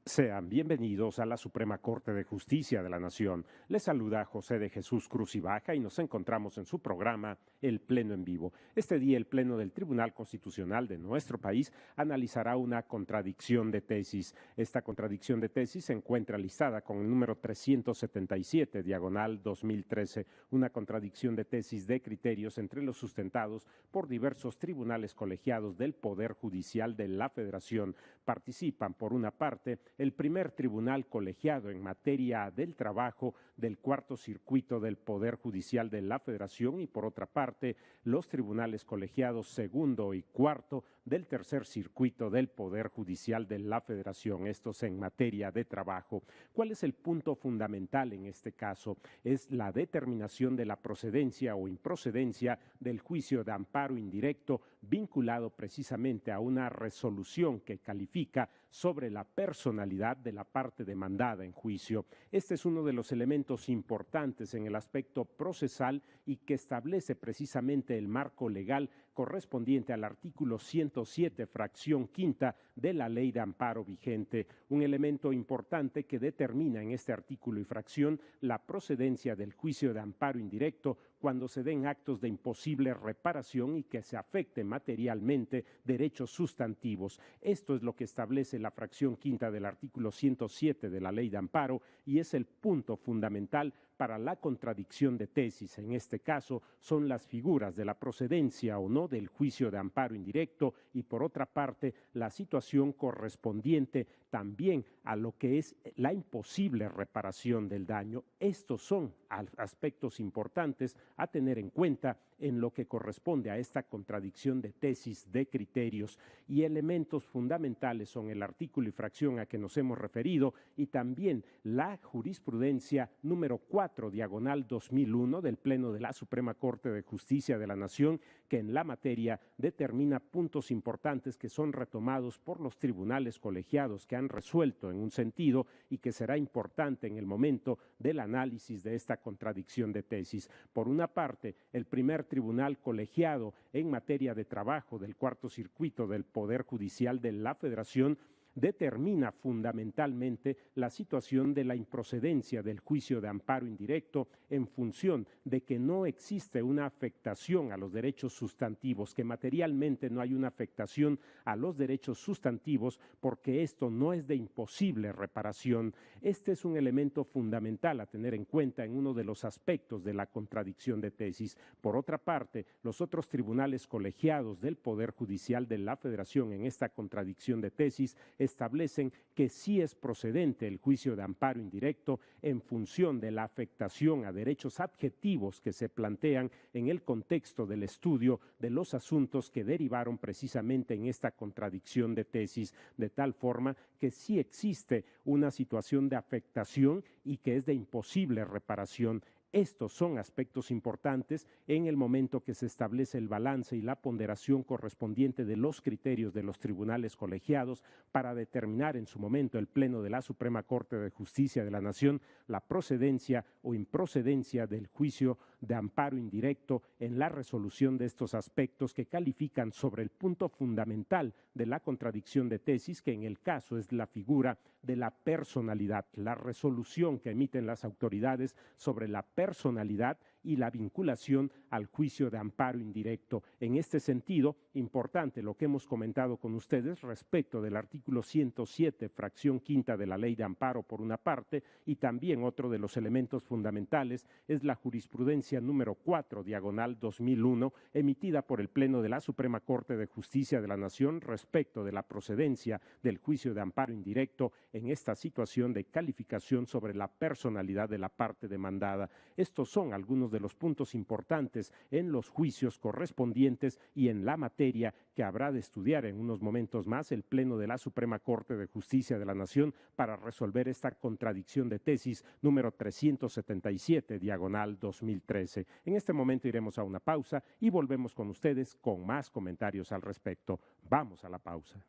Sean bienvenidos a la Suprema Corte de Justicia de la Nación. Les saluda José de Jesús Cruz y Baja y nos encontramos en su programa El Pleno en Vivo. Este día el Pleno del Tribunal Constitucional de nuestro país analizará una contradicción de tesis. Esta contradicción de tesis se encuentra listada con el número 377, diagonal 2013, una contradicción de tesis de criterios entre los sustentados por diversos tribunales colegiados del Poder Judicial de la Federación. Participan, por una parte, el primer tribunal colegiado en materia del trabajo del Cuarto Circuito del Poder Judicial de la Federación y, por otra parte, los tribunales colegiados segundo y cuarto del Tercer Circuito del Poder Judicial de la Federación, estos en materia de trabajo. ¿Cuál es el punto fundamental en este caso? Es la determinación de la procedencia o improcedencia del juicio de amparo indirecto vinculado precisamente a una resolución que califica sobre la personalidad de la parte demandada en juicio. Este es uno de los elementos importantes en el aspecto procesal y que establece precisamente el marco legal correspondiente al artículo 107, fracción quinta de la Ley de Amparo vigente, un elemento importante que determina en este artículo y fracción la procedencia del juicio de amparo indirecto cuando se den actos de imposible reparación y que se afecten materialmente derechos sustantivos. Esto es lo que establece la fracción quinta del artículo 107 de la Ley de Amparo y es el punto fundamental para la contradicción de tesis. En este caso son las figuras de la procedencia o no del juicio de amparo indirecto y, por otra parte, la situación correspondiente también a lo que es la imposible reparación del daño. Estos son aspectos importantes a tener en cuenta en lo que corresponde a esta contradicción de tesis de criterios, y elementos fundamentales son el artículo y fracción a que nos hemos referido y también la jurisprudencia número 4, diagonal 2001 del Pleno de la Suprema Corte de Justicia de la Nación, que en la materia determina puntos importantes que son retomados por los tribunales colegiados que han resuelto en un sentido y que será importante en el momento del análisis de esta contradicción de tesis. Por una parte, el primer tribunal colegiado en materia de trabajo del Cuarto Circuito del Poder Judicial de la Federación determina fundamentalmente la situación de la improcedencia del juicio de amparo indirecto en función de que no existe una afectación a los derechos sustantivos, que materialmente no hay una afectación a los derechos sustantivos porque esto no es de imposible reparación. Este es un elemento fundamental a tener en cuenta en uno de los aspectos de la contradicción de tesis. Por otra parte, los otros tribunales colegiados del Poder Judicial de la Federación en esta contradicción de tesis establecen que sí es procedente el juicio de amparo indirecto en función de la afectación a derechos adjetivos que se plantean en el contexto del estudio de los asuntos que derivaron precisamente en esta contradicción de tesis, de tal forma que sí existe una situación de afectación y que es de imposible reparación. Estos son aspectos importantes en el momento que se establece el balance y la ponderación correspondiente de los criterios de los tribunales colegiados para determinar en su momento el Pleno de la Suprema Corte de Justicia de la Nación la procedencia o improcedencia del juicio de amparo indirecto en la resolución de estos aspectos que califican sobre el punto fundamental de la contradicción de tesis, que en el caso es la figura de la personalidad, la resolución que emiten las autoridades sobre la personalidad y la vinculación al juicio de amparo indirecto. En este sentido, importante lo que hemos comentado con ustedes respecto del artículo 107, fracción quinta de la Ley de Amparo, por una parte, y también otro de los elementos fundamentales es la jurisprudencia número 4, diagonal 2001, emitida por el Pleno de la Suprema Corte de Justicia de la Nación respecto de la procedencia del juicio de amparo indirecto en esta situación de calificación sobre la personalidad de la parte demandada. Estos son algunos de los puntos importantes en los juicios correspondientes y en la materia que habrá de estudiar en unos momentos más el Pleno de la Suprema Corte de Justicia de la Nación para resolver esta contradicción de tesis número 377, diagonal 2013. En este momento iremos a una pausa y volvemos con ustedes con más comentarios al respecto. Vamos a la pausa.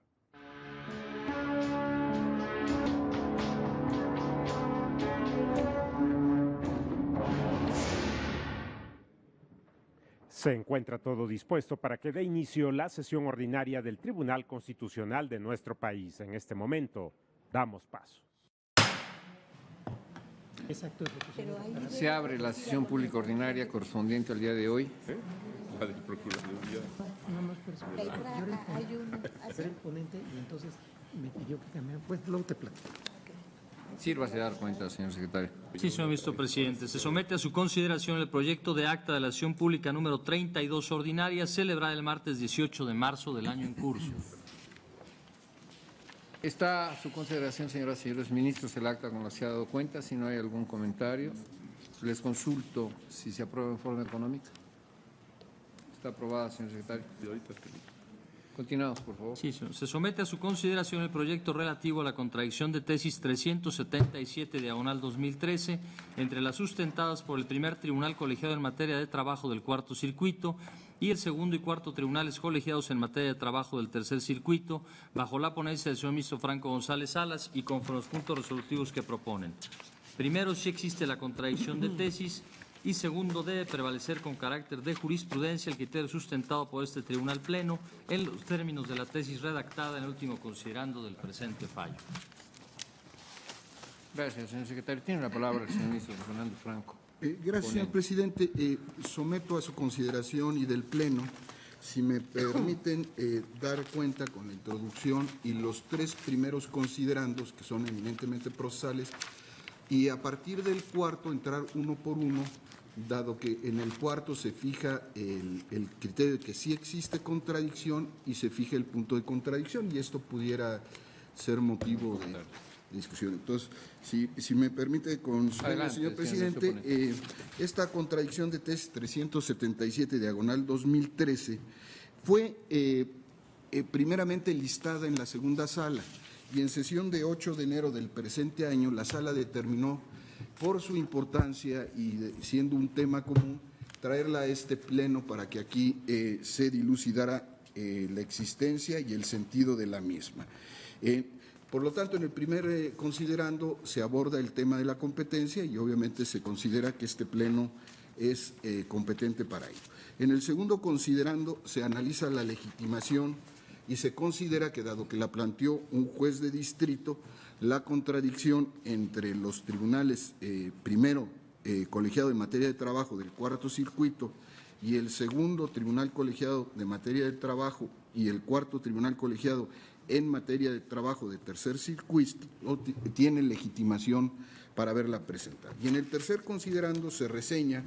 Se encuentra todo dispuesto para que dé inicio la sesión ordinaria del Tribunal Constitucional de nuestro país. En este momento, Damos paso. Exacto. Se abre la sesión pública ordinaria correspondiente al día de hoy. No, pero yo era el ponente y entonces me pidió que cambiara. Pues luego te platico. Sírvase dar cuenta, señor secretario. Sí, señor ministro presidente. Se somete a su consideración el proyecto de acta de la sesión pública número 32 ordinaria, celebrada el martes 18 de marzo del año en curso. Está a su consideración, señoras y señores ministros, el acta con la que se ha dado cuenta. Si no hay algún comentario, les consulto si se aprueba en forma económica. Está aprobada, señor secretario. Continuamos, por favor. Sí, señor. Se somete a su consideración el proyecto relativo a la contradicción de tesis 377/2013 entre las sustentadas por el primer tribunal colegiado en materia de trabajo del cuarto circuito y el segundo y cuarto tribunales colegiados en materia de trabajo del tercer circuito, bajo la ponencia del señor ministro Franco González Salas y conforme a los puntos resolutivos que proponen. Primero, si existe la contradicción de tesis, y segundo, debe prevalecer con carácter de jurisprudencia el criterio sustentado por este Tribunal Pleno en los términos de la tesis redactada en el último considerando del presente fallo. Gracias, señor secretario. Tiene la palabra el señor ministro Fernando Franco. Gracias, señor presidente. Someto a su consideración y del Pleno, si me permiten, dar cuenta con la introducción y los tres primeros considerandos, que son eminentemente procesales, y a partir del cuarto entrar uno por uno, dado que en el cuarto se fija el criterio de que sí existe contradicción y se fija el punto de contradicción, y esto pudiera ser motivo de discusión. Entonces, si me permite, señor presidente, esta contradicción de tesis 377/2013 fue primeramente listada en la segunda sala, y en sesión de 8 de enero del presente año la sala determinó, por su importancia y siendo un tema común, traerla a este pleno para que aquí se dilucidara la existencia y el sentido de la misma. Por lo tanto, en el primer considerando se aborda el tema de la competencia y obviamente se considera que este pleno es competente para ello. En el segundo considerando se analiza la legitimación y se considera que, dado que la planteó un juez de distrito, la contradicción entre los tribunales, primero colegiado en materia de trabajo del cuarto circuito y el segundo tribunal colegiado de materia de trabajo y el cuarto tribunal colegiado en materia de trabajo de tercer circuito, tiene legitimación para haberla presentado. Y en el tercer considerando se reseña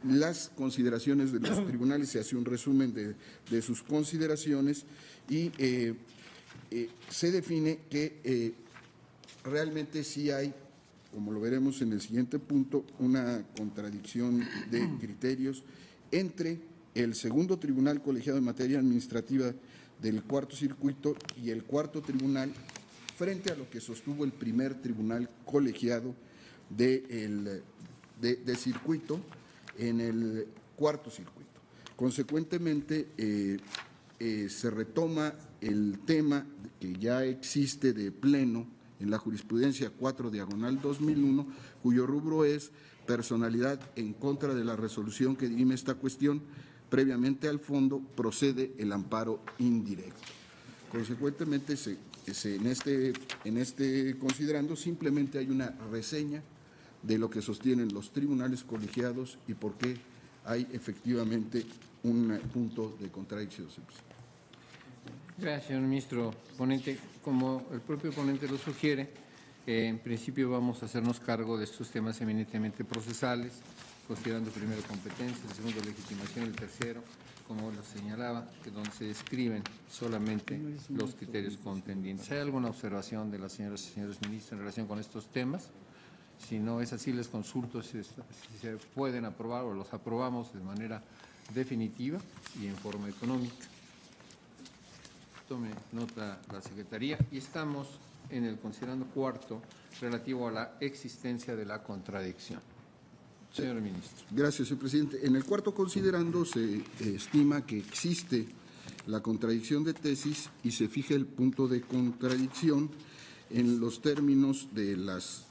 las consideraciones de los tribunales, se hace un resumen de sus consideraciones y se define que realmente sí hay, como lo veremos en el siguiente punto, una contradicción de criterios entre el segundo tribunal colegiado en materia administrativa del cuarto circuito y el cuarto tribunal frente a lo que sostuvo el primer tribunal colegiado de circuito en el cuarto circuito. Consecuentemente, se retoma el tema que ya existe de pleno en la jurisprudencia 4/2001, cuyo rubro es personalidad en contra de la resolución que dirime esta cuestión. Previamente al fondo procede el amparo indirecto. Consecuentemente, en este considerando simplemente hay una reseña de lo que sostienen los tribunales colegiados y por qué hay efectivamente un punto de contradicción. Gracias, señor ministro ponente. Como el propio ponente lo sugiere, en principio vamos a hacernos cargo de estos temas eminentemente procesales, considerando primero competencia, el segundo legitimación, el tercero, como lo señalaba, que donde se describen solamente los criterios contendientes. ¿Hay alguna observación de las señoras y señores ministros en relación con estos temas? Si no es así, les consulto si se pueden aprobar o los aprobamos de manera definitiva y en forma económica. Tome nota la Secretaría. Y estamos en el considerando cuarto relativo a la existencia de la contradicción. Señor ministro. Gracias, señor presidente. En el cuarto considerando se estima que existe la contradicción de tesis y se fija el punto de contradicción en los términos de las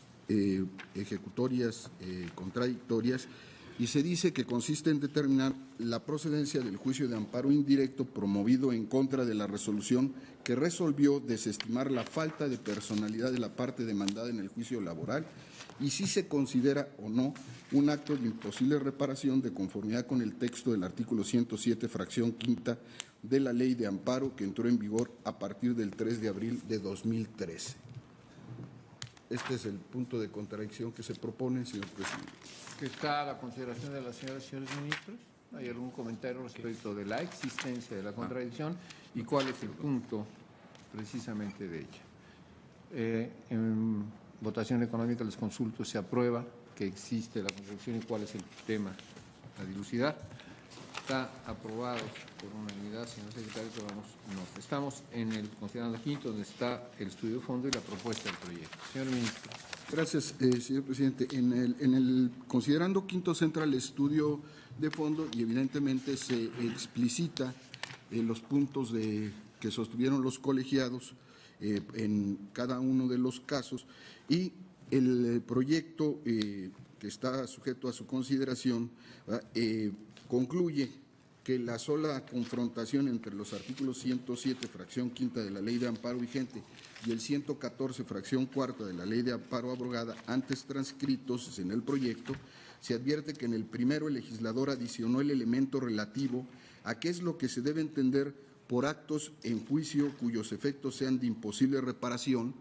ejecutorias contradictorias y se dice que consiste en determinar la procedencia del juicio de amparo indirecto promovido en contra de la resolución que resolvió desestimar la falta de personalidad de la parte demandada en el juicio laboral y si se considera o no un acto de imposible reparación de conformidad con el texto del artículo 107, fracción quinta de la Ley de Amparo que entró en vigor a partir del 3 de abril de 2013. Este es el punto de contradicción que se propone, señor presidente. Que está a la consideración de las señoras y señores ministros. ¿Hay algún comentario respecto de la existencia de la contradicción y cuál es el punto precisamente de ella? En votación económica les consulto, se aprueba que existe la contradicción y cuál es el tema a dilucidar. Está aprobado por unanimidad, señor secretario, pero estamos en el considerando quinto, donde está el estudio de fondo y la propuesta del proyecto. Señor ministro. Gracias, señor presidente. En el considerando quinto centra el estudio de fondo y evidentemente se explicita los puntos que sostuvieron los colegiados en cada uno de los casos y el proyecto que está sujeto a su consideración concluye que la sola confrontación entre los artículos 107, fracción quinta de la Ley de Amparo vigente y el 114, fracción cuarta de la Ley de Amparo abrogada, antes transcritos en el proyecto, se advierte que en el primero el legislador adicionó el elemento relativo a qué es lo que se debe entender por actos en juicio cuyos efectos sean de imposible reparación,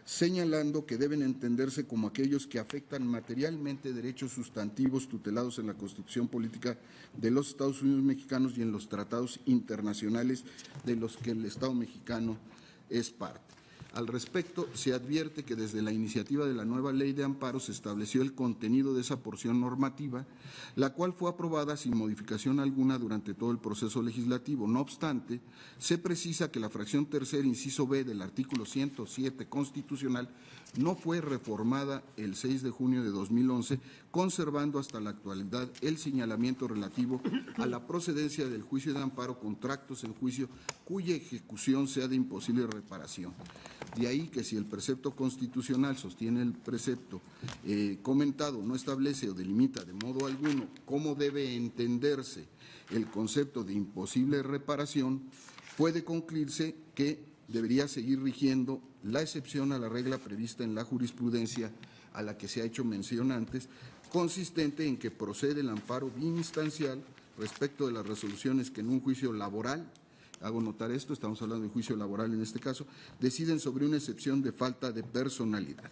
señalando que deben entenderse como aquellos que afectan materialmente derechos sustantivos tutelados en la Constitución Política de los Estados Unidos Mexicanos y en los tratados internacionales de los que el Estado mexicano es parte. Al respecto, se advierte que desde la iniciativa de la nueva Ley de Amparo se estableció el contenido de esa porción normativa, la cual fue aprobada sin modificación alguna durante todo el proceso legislativo. No obstante, se precisa que la fracción tercera, inciso B del artículo 107 constitucional no fue reformada el 6 de junio de 2011, conservando hasta la actualidad el señalamiento relativo a la procedencia del juicio de amparo contra actos en juicio cuya ejecución sea de imposible reparación. De ahí que si el precepto constitucional sostiene el precepto comentado, no establece o delimita de modo alguno cómo debe entenderse el concepto de imposible reparación, puede concluirse que debería seguir rigiendo la excepción a la regla prevista en la jurisprudencia a la que se ha hecho mención antes, consistente en que procede el amparo bieninstancial respecto de las resoluciones que en un juicio laboral, hago notar esto, estamos hablando de juicio laboral en este caso, deciden sobre una excepción de falta de personalidad.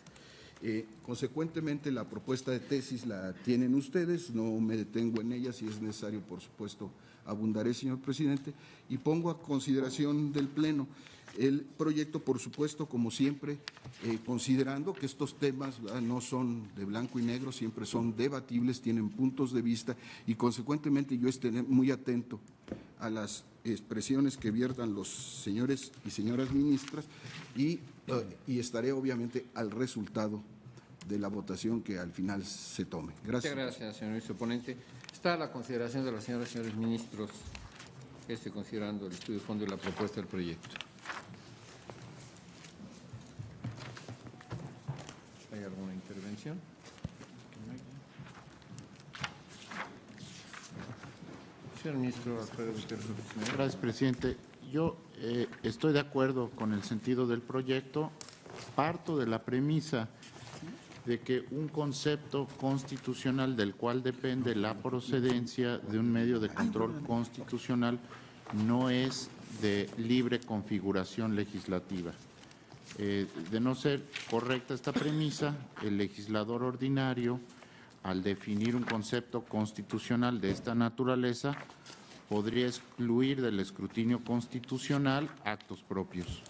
Consecuentemente, la propuesta de tesis la tienen ustedes, no me detengo en ella, si es necesario, por supuesto, abundaré, señor presidente, y pongo a consideración del Pleno el proyecto, por supuesto, como siempre, considerando que estos temas no son de blanco y negro, siempre son debatibles, tienen puntos de vista y, consecuentemente, yo estaré muy atento a las expresiones que viertan los señores y señoras ministras y estaré, obviamente, al resultado de la votación que al final se tome. Gracias. Muchas gracias, señor ministro ponente. Está a la consideración de las señoras y señores ministros, considerando el estudio de fondo y la propuesta del proyecto. ¿Hay alguna intervención? Señor ministro Alfredo Gutiérrez. Gracias, presidente. Yo estoy de acuerdo con el sentido del proyecto. Parto de la premisa de que un concepto constitucional del cual depende la procedencia de un medio de control constitucional no es de libre configuración legislativa. De no ser correcta esta premisa, el legislador ordinario, al definir un concepto constitucional de esta naturaleza, podría excluir del escrutinio constitucional actos propios.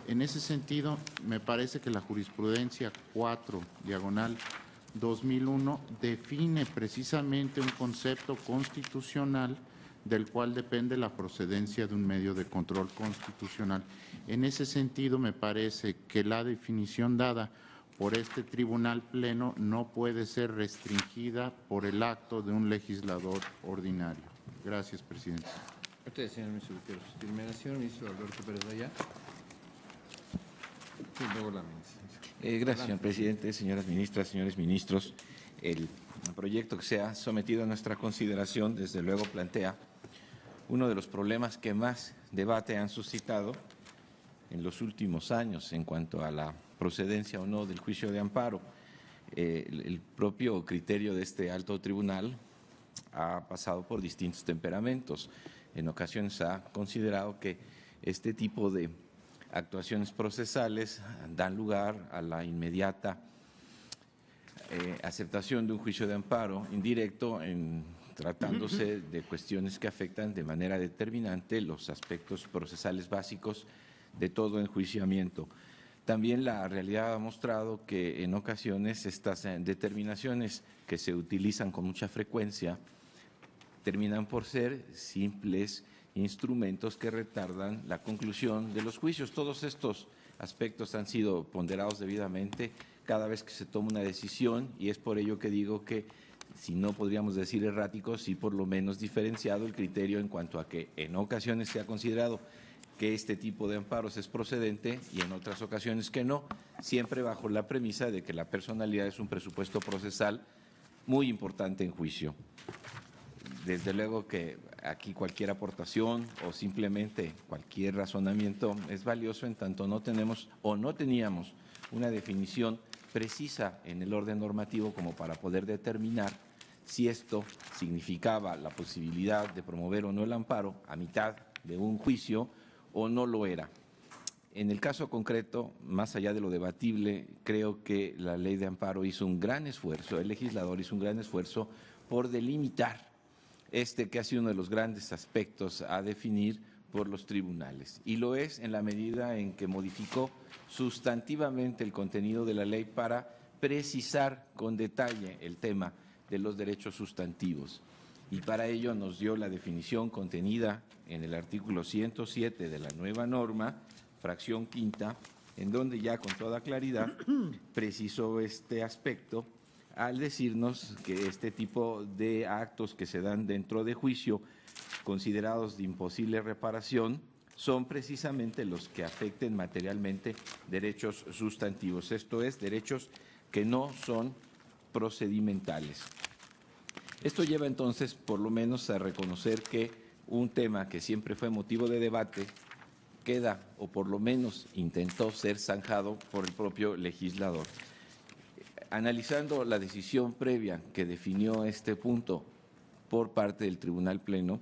En ese sentido, me parece que la jurisprudencia 4/2001 define precisamente un concepto constitucional del cual depende la procedencia de un medio de control constitucional. En ese sentido, me parece que la definición dada por este tribunal pleno no puede ser restringida por el acto de un legislador ordinario. Gracias, presidente. Usted, señor ministro Gutiérrez. Señor ministro Alberto Pérez Dayá. Gracias, señor presidente, señoras ministras, señores ministros. El proyecto que se ha sometido a nuestra consideración, desde luego plantea uno de los problemas que más debate han suscitado en los últimos años en cuanto a la procedencia o no del juicio de amparo. El propio criterio de este alto tribunal ha pasado por distintos temperamentos. En ocasiones ha considerado que este tipo de actuaciones procesales dan lugar a la inmediata aceptación de un juicio de amparo indirecto en tratándose de cuestiones que afectan de manera determinante los aspectos procesales básicos de todo enjuiciamiento. También la realidad ha mostrado que en ocasiones estas determinaciones que se utilizan con mucha frecuencia terminan por ser simples instrumentos que retardan la conclusión de los juicios. Todos estos aspectos han sido ponderados debidamente cada vez que se toma una decisión, y es por ello que digo que, si no podríamos decir errático, sí por lo menos diferenciado el criterio en cuanto a que en ocasiones se ha considerado que este tipo de amparos es procedente y en otras ocasiones que no, siempre bajo la premisa de que la personalidad es un presupuesto procesal muy importante en juicio. Desde luego que aquí cualquier aportación o simplemente cualquier razonamiento es valioso en tanto no tenemos o no teníamos una definición precisa en el orden normativo como para poder determinar si esto significaba la posibilidad de promover o no el amparo a mitad de un juicio o no lo era. En el caso concreto, más allá de lo debatible, creo que la ley de amparo hizo un gran esfuerzo, el legislador hizo un gran esfuerzo por delimitar que ha sido uno de los grandes aspectos a definir por los tribunales. Y lo es en la medida en que modificó sustantivamente el contenido de la ley para precisar con detalle el tema de los derechos sustantivos. Y para ello nos dio la definición contenida en el artículo 107 de la nueva norma, fracción quinta, en donde ya con toda claridad precisó este aspecto al decirnos que este tipo de actos que se dan dentro de juicio, considerados de imposible reparación, son precisamente los que afecten materialmente derechos sustantivos, esto es, derechos que no son procedimentales. Esto lleva entonces por lo menos a reconocer que un tema que siempre fue motivo de debate queda, o por lo menos intentó ser zanjado por el propio legislador. Analizando la decisión previa que definió este punto por parte del Tribunal Pleno,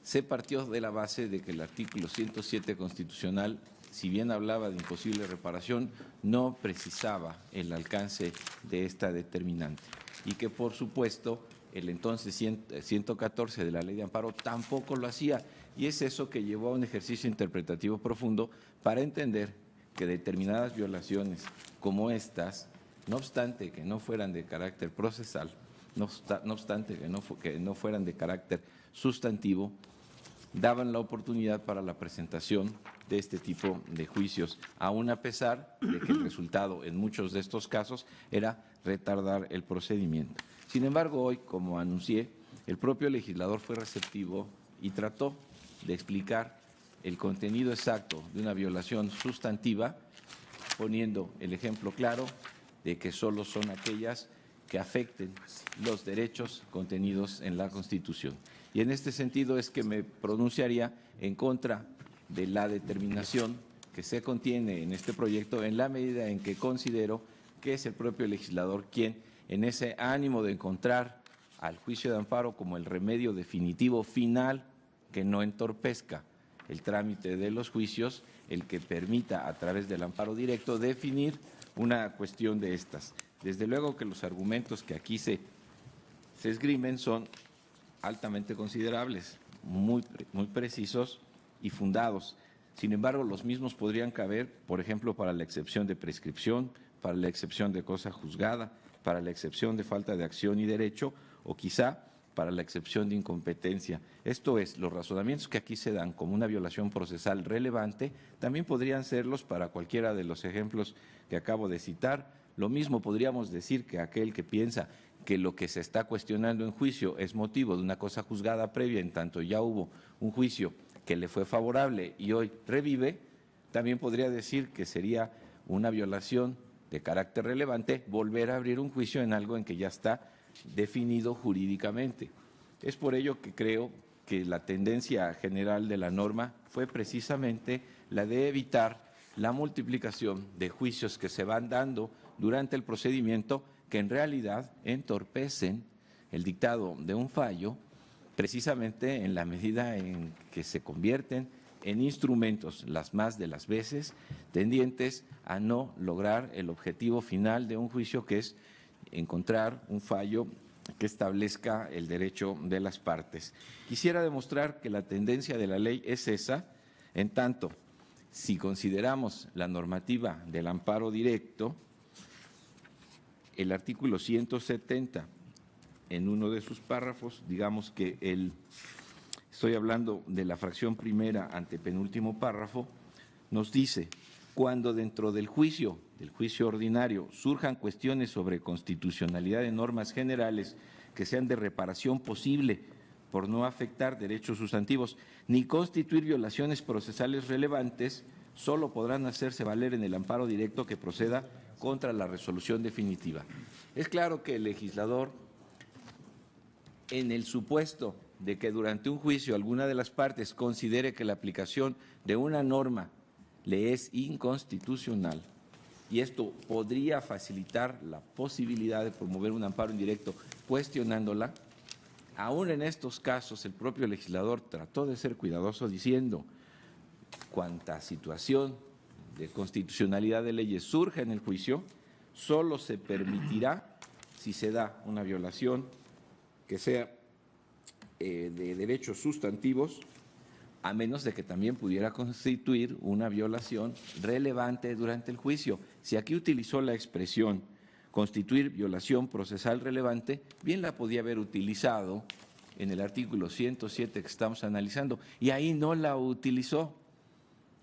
se partió de la base de que el artículo 107 constitucional, si bien hablaba de imposible reparación, no precisaba el alcance de esta determinante y que, por supuesto, el entonces 114 de la Ley de Amparo tampoco lo hacía, y es eso que llevó a un ejercicio interpretativo profundo para entender que determinadas violaciones como estas, no obstante que no fueran de carácter procesal, no obstante que no fueran de carácter sustantivo, daban la oportunidad para la presentación de este tipo de juicios, aun a pesar de que el resultado en muchos de estos casos era retardar el procedimiento. Sin embargo, hoy, como anuncié, el propio legislador fue receptivo y trató de explicar el contenido exacto de una violación sustantiva, poniendo el ejemplo claro de que solo son aquellas que afecten los derechos contenidos en la Constitución. Y en este sentido es que me pronunciaría en contra de la determinación que se contiene en este proyecto, en la medida en que considero que es el propio legislador quien, en ese ánimo de encontrar al juicio de amparo como el remedio definitivo final que no entorpezca el trámite de los juicios, el que permita a través del amparo directo definir una cuestión de estas. Desde luego que los argumentos que aquí se esgrimen son altamente considerables, muy precisos y fundados. Sin embargo, los mismos podrían caber, por ejemplo, para la excepción de prescripción, para la excepción de cosa juzgada, para la excepción de falta de acción y derecho, o quizá para la excepción de incompetencia. Esto es, los razonamientos que aquí se dan como una violación procesal relevante también podrían serlos para cualquiera de los ejemplos que acabo de citar. Lo mismo podríamos decir que aquel que piensa que lo que se está cuestionando en juicio es motivo de una cosa juzgada previa, en tanto ya hubo un juicio que le fue favorable y hoy revive, también podría decir que sería una violación de carácter relevante volver a abrir un juicio en algo en que ya está definido jurídicamente. Es por ello que creo que la tendencia general de la norma fue precisamente la de evitar la multiplicación de juicios que se van dando durante el procedimiento, que en realidad entorpecen el dictado de un fallo, precisamente en la medida en que se convierten en instrumentos, las más de las veces, tendientes a no lograr el objetivo final de un juicio, que es encontrar un fallo que establezca el derecho de las partes. Quisiera demostrar que la tendencia de la ley es esa, en tanto, si consideramos la normativa del amparo directo, el artículo 170, en uno de sus párrafos, digamos que estoy hablando de la fracción primera, antepenúltimo párrafo, nos dice: cuando dentro del juicio ordinario, surjan cuestiones sobre constitucionalidad de normas generales que sean de reparación posible por no afectar derechos sustantivos ni constituir violaciones procesales relevantes, solo podrán hacerse valer en el amparo directo que proceda contra la resolución definitiva. Es claro que el legislador, en el supuesto de que durante un juicio alguna de las partes considere que la aplicación de una norma le es inconstitucional, y esto podría facilitar la posibilidad de promover un amparo indirecto cuestionándola, aún en estos casos el propio legislador trató de ser cuidadoso diciendo: cuanta situación de constitucionalidad de leyes surge en el juicio, solo se permitirá si se da una violación que sea de derechos sustantivos, a menos de que también pudiera constituir una violación relevante durante el juicio. Si aquí utilizó la expresión constituir violación procesal relevante, bien la podía haber utilizado en el artículo 107 que estamos analizando, y ahí no la utilizó.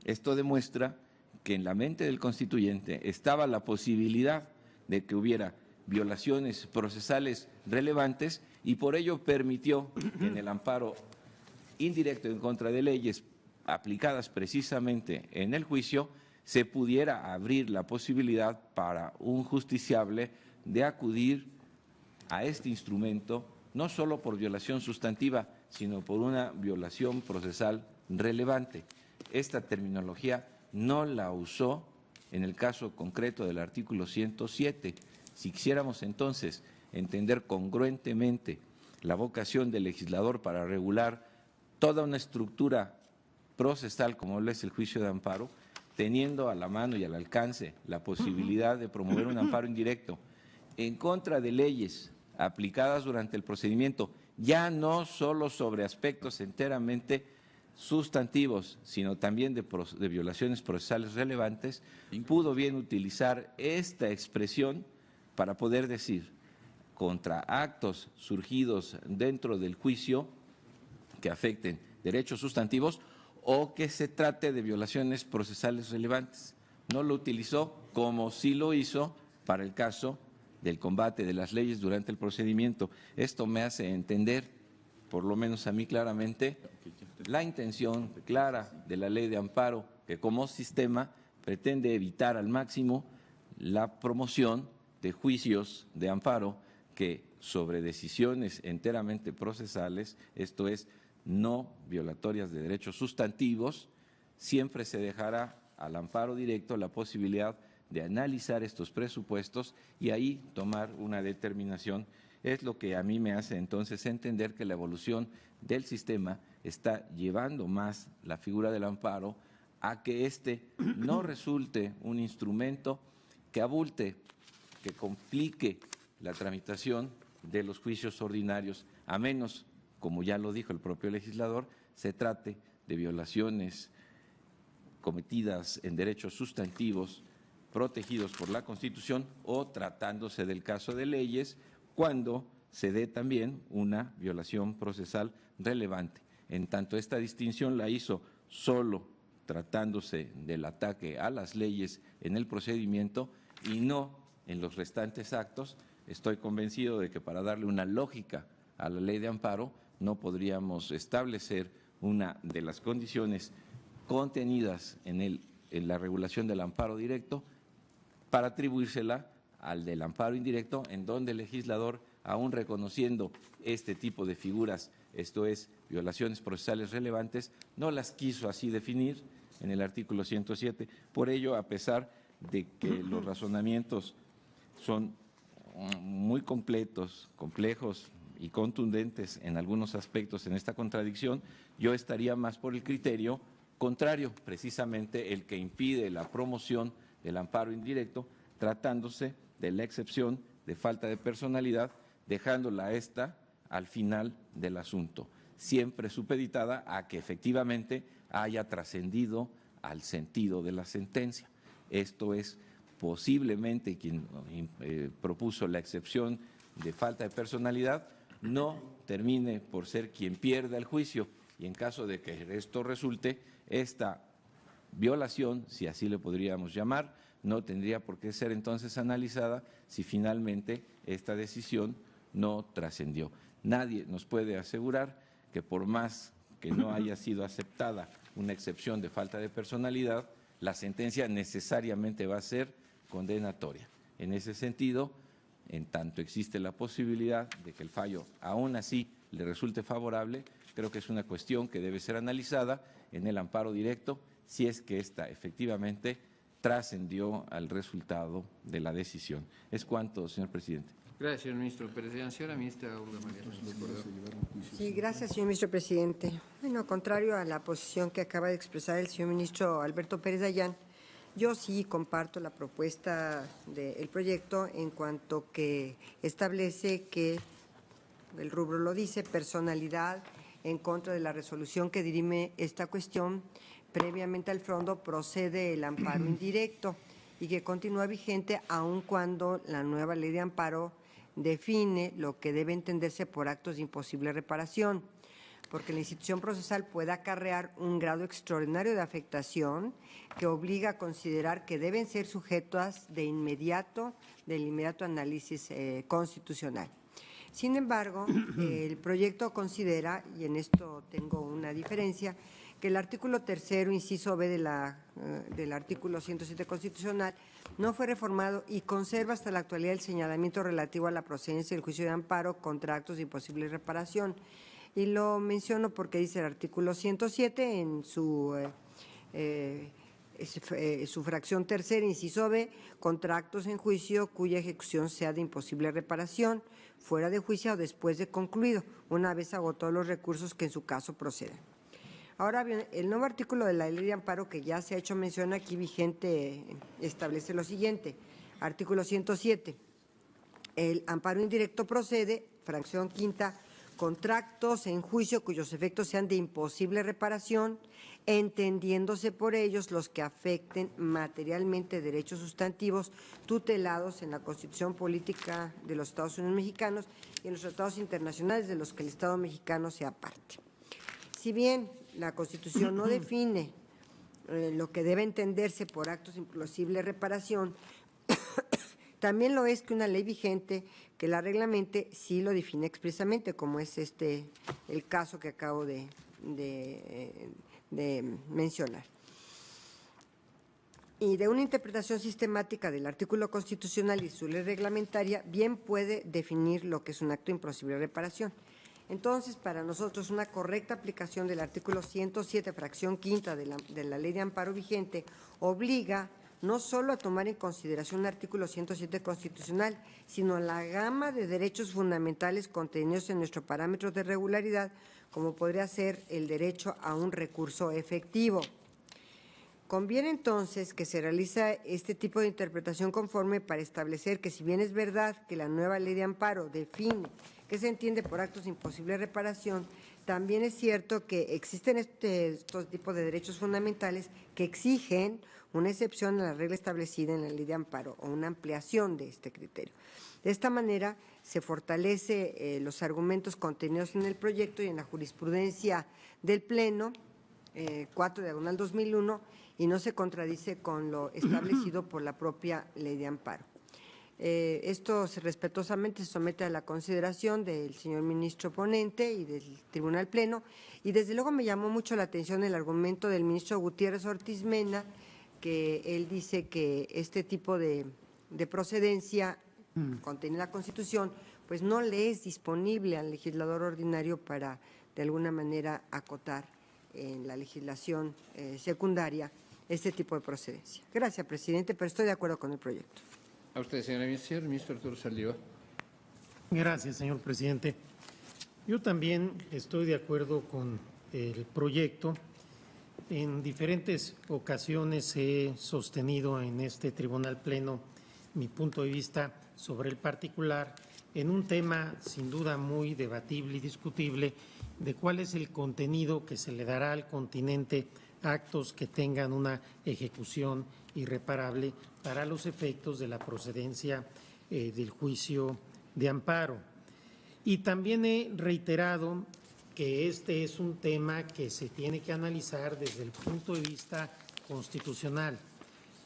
Esto demuestra que en la mente del constituyente estaba la posibilidad de que hubiera violaciones procesales relevantes, y por ello permitió que en el amparo indirecto en contra de leyes aplicadas precisamente en el juicio se pudiera abrir la posibilidad para un justiciable de acudir a este instrumento, no solo por violación sustantiva, sino por una violación procesal relevante. Esta terminología no la usó en el caso concreto del artículo 107. Si quisiéramos entonces entender congruentemente la vocación del legislador para regular toda una estructura procesal como lo es el juicio de amparo, teniendo a la mano y al alcance la posibilidad de promover un amparo indirecto en contra de leyes aplicadas durante el procedimiento, ya no solo sobre aspectos enteramente sustantivos, sino también de violaciones procesales relevantes, pudo bien utilizar esta expresión para poder decir contra actos surgidos dentro del juicio que afecten derechos sustantivos o que se trate de violaciones procesales relevantes. No lo utilizó como sí lo hizo para el caso del combate de las leyes durante el procedimiento. Esto me hace entender, por lo menos a mí claramente, la intención clara de la ley de amparo, que como sistema pretende evitar al máximo la promoción de juicios de amparo que sobre decisiones enteramente procesales, esto es, no violatorias de derechos sustantivos, siempre se dejará al amparo directo la posibilidad de analizar estos presupuestos y ahí tomar una determinación. Es lo que a mí me hace entonces entender que la evolución del sistema está llevando más la figura del amparo a que éste no resulte un instrumento que abulte, que complique la tramitación de los juicios ordinarios, a menos, como ya lo dijo el propio legislador, se trate de violaciones cometidas en derechos sustantivos protegidos por la Constitución o tratándose del caso de leyes, cuando se dé también una violación procesal relevante. En tanto, esta distinción la hizo solo tratándose del ataque a las leyes en el procedimiento y no en los restantes actos. Estoy convencido de que para darle una lógica a la ley de amparo no podríamos establecer una de las condiciones contenidas en la regulación del amparo directo para atribuírsela al del amparo indirecto, en donde el legislador aún reconociendo este tipo de figuras, esto es, violaciones procesales relevantes, no las quiso así definir en el artículo 107. Por ello, a pesar de que los razonamientos son muy completos, complejos y contundentes en algunos aspectos en esta contradicción, yo estaría más por el criterio contrario, precisamente el que impide la promoción del amparo indirecto, tratándose de la excepción de falta de personalidad, dejándola esta al final del asunto, siempre supeditada a que efectivamente haya trascendido al sentido de la sentencia. Esto es, posiblemente quien propuso la excepción de falta de personalidad no termine por ser quien pierda el juicio, y en caso de que esto resulte, esta violación, si así le podríamos llamar, no tendría por qué ser entonces analizada si finalmente esta decisión no trascendió. Nadie nos puede asegurar que por más que no haya sido aceptada una excepción de falta de personalidad, la sentencia necesariamente va a ser condenatoria. En ese sentido, en tanto existe la posibilidad de que el fallo aún así le resulte favorable, creo que es una cuestión que debe ser analizada en el amparo directo si es que ésta efectivamente trascendió al resultado de la decisión. Es cuanto, señor presidente. Gracias, señor ministro Pérez. Señora ministra Olga María Sánchez Cordero. Sí, gracias, señor ministro presidente. Bueno, contrario a la posición que acaba de expresar el señor ministro Alberto Pérez Dayán, yo sí comparto la propuesta del proyecto en cuanto que establece que, el rubro lo dice, personalidad en contra de la resolución que dirime esta cuestión, previamente al fondo procede el amparo indirecto y que continúa vigente aun cuando la nueva ley de amparo define lo que debe entenderse por actos de imposible reparación, porque la institución procesal puede acarrear un grado extraordinario de afectación que obliga a considerar que deben ser sujetas del inmediato análisis constitucional. Sin embargo, el proyecto considera, y en esto tengo una diferencia, que el artículo 3º, inciso B del artículo 107 constitucional, no fue reformado y conserva hasta la actualidad el señalamiento relativo a la procedencia del juicio de amparo contra actos de imposible reparación. Y lo menciono porque dice el artículo 107 en su fracción tercera, inciso B, contra actos en juicio cuya ejecución sea de imposible reparación, fuera de juicio o después de concluido, una vez agotó los recursos que en su caso procedan. Ahora bien, el nuevo artículo de la ley de amparo que ya se ha hecho mención aquí vigente establece lo siguiente. Artículo 107. El amparo indirecto procede, fracción quinta, contra actos en juicio cuyos efectos sean de imposible reparación, entendiéndose por ellos los que afecten materialmente derechos sustantivos tutelados en la Constitución Política de los Estados Unidos Mexicanos y en los tratados internacionales de los que el Estado mexicano sea parte. Si bien la Constitución no define lo que debe entenderse por actos de imposible reparación, también lo es que una ley vigente que la reglamente sí lo define expresamente, como es el caso que acabo de mencionar. Y de una interpretación sistemática del artículo constitucional y su ley reglamentaria, bien puede definir lo que es un acto de imposible reparación. Entonces, para nosotros, una correcta aplicación del artículo 107, fracción quinta de la ley de amparo vigente, obliga no solo a tomar en consideración el artículo 107 constitucional, sino la gama de derechos fundamentales contenidos en nuestro parámetro de regularidad, como podría ser el derecho a un recurso efectivo. Conviene entonces que se realice este tipo de interpretación conforme para establecer que, si bien es verdad que la nueva ley de amparo define qué se entiende por actos de imposible reparación, también es cierto que existen estos tipos de derechos fundamentales que exigen una excepción a la regla establecida en la ley de amparo o una ampliación de este criterio. De esta manera se fortalece los argumentos contenidos en el proyecto y en la jurisprudencia del Pleno 4/2001 y no se contradice con lo establecido por la propia ley de amparo. Esto respetuosamente se somete a la consideración del señor ministro ponente y del Tribunal Pleno, y desde luego me llamó mucho la atención el argumento del ministro Gutiérrez Ortiz Mena, que él dice que este tipo de procedencia contenida en la Constitución pues no le es disponible al legislador ordinario para de alguna manera acotar en la legislación secundaria este tipo de procedencia. Gracias, presidente, pero estoy de acuerdo con el proyecto. A usted, señora ministra, ministro Arturo Saldívar. Gracias, señor presidente. Yo también estoy de acuerdo con el proyecto. En diferentes ocasiones he sostenido en este tribunal pleno mi punto de vista sobre el particular en un tema sin duda muy debatible y discutible de cuál es el contenido que se le dará al continente actos que tengan una ejecución irreparable para los efectos de la procedencia del juicio de amparo. Y también he reiterado que este es un tema que se tiene que analizar desde el punto de vista constitucional.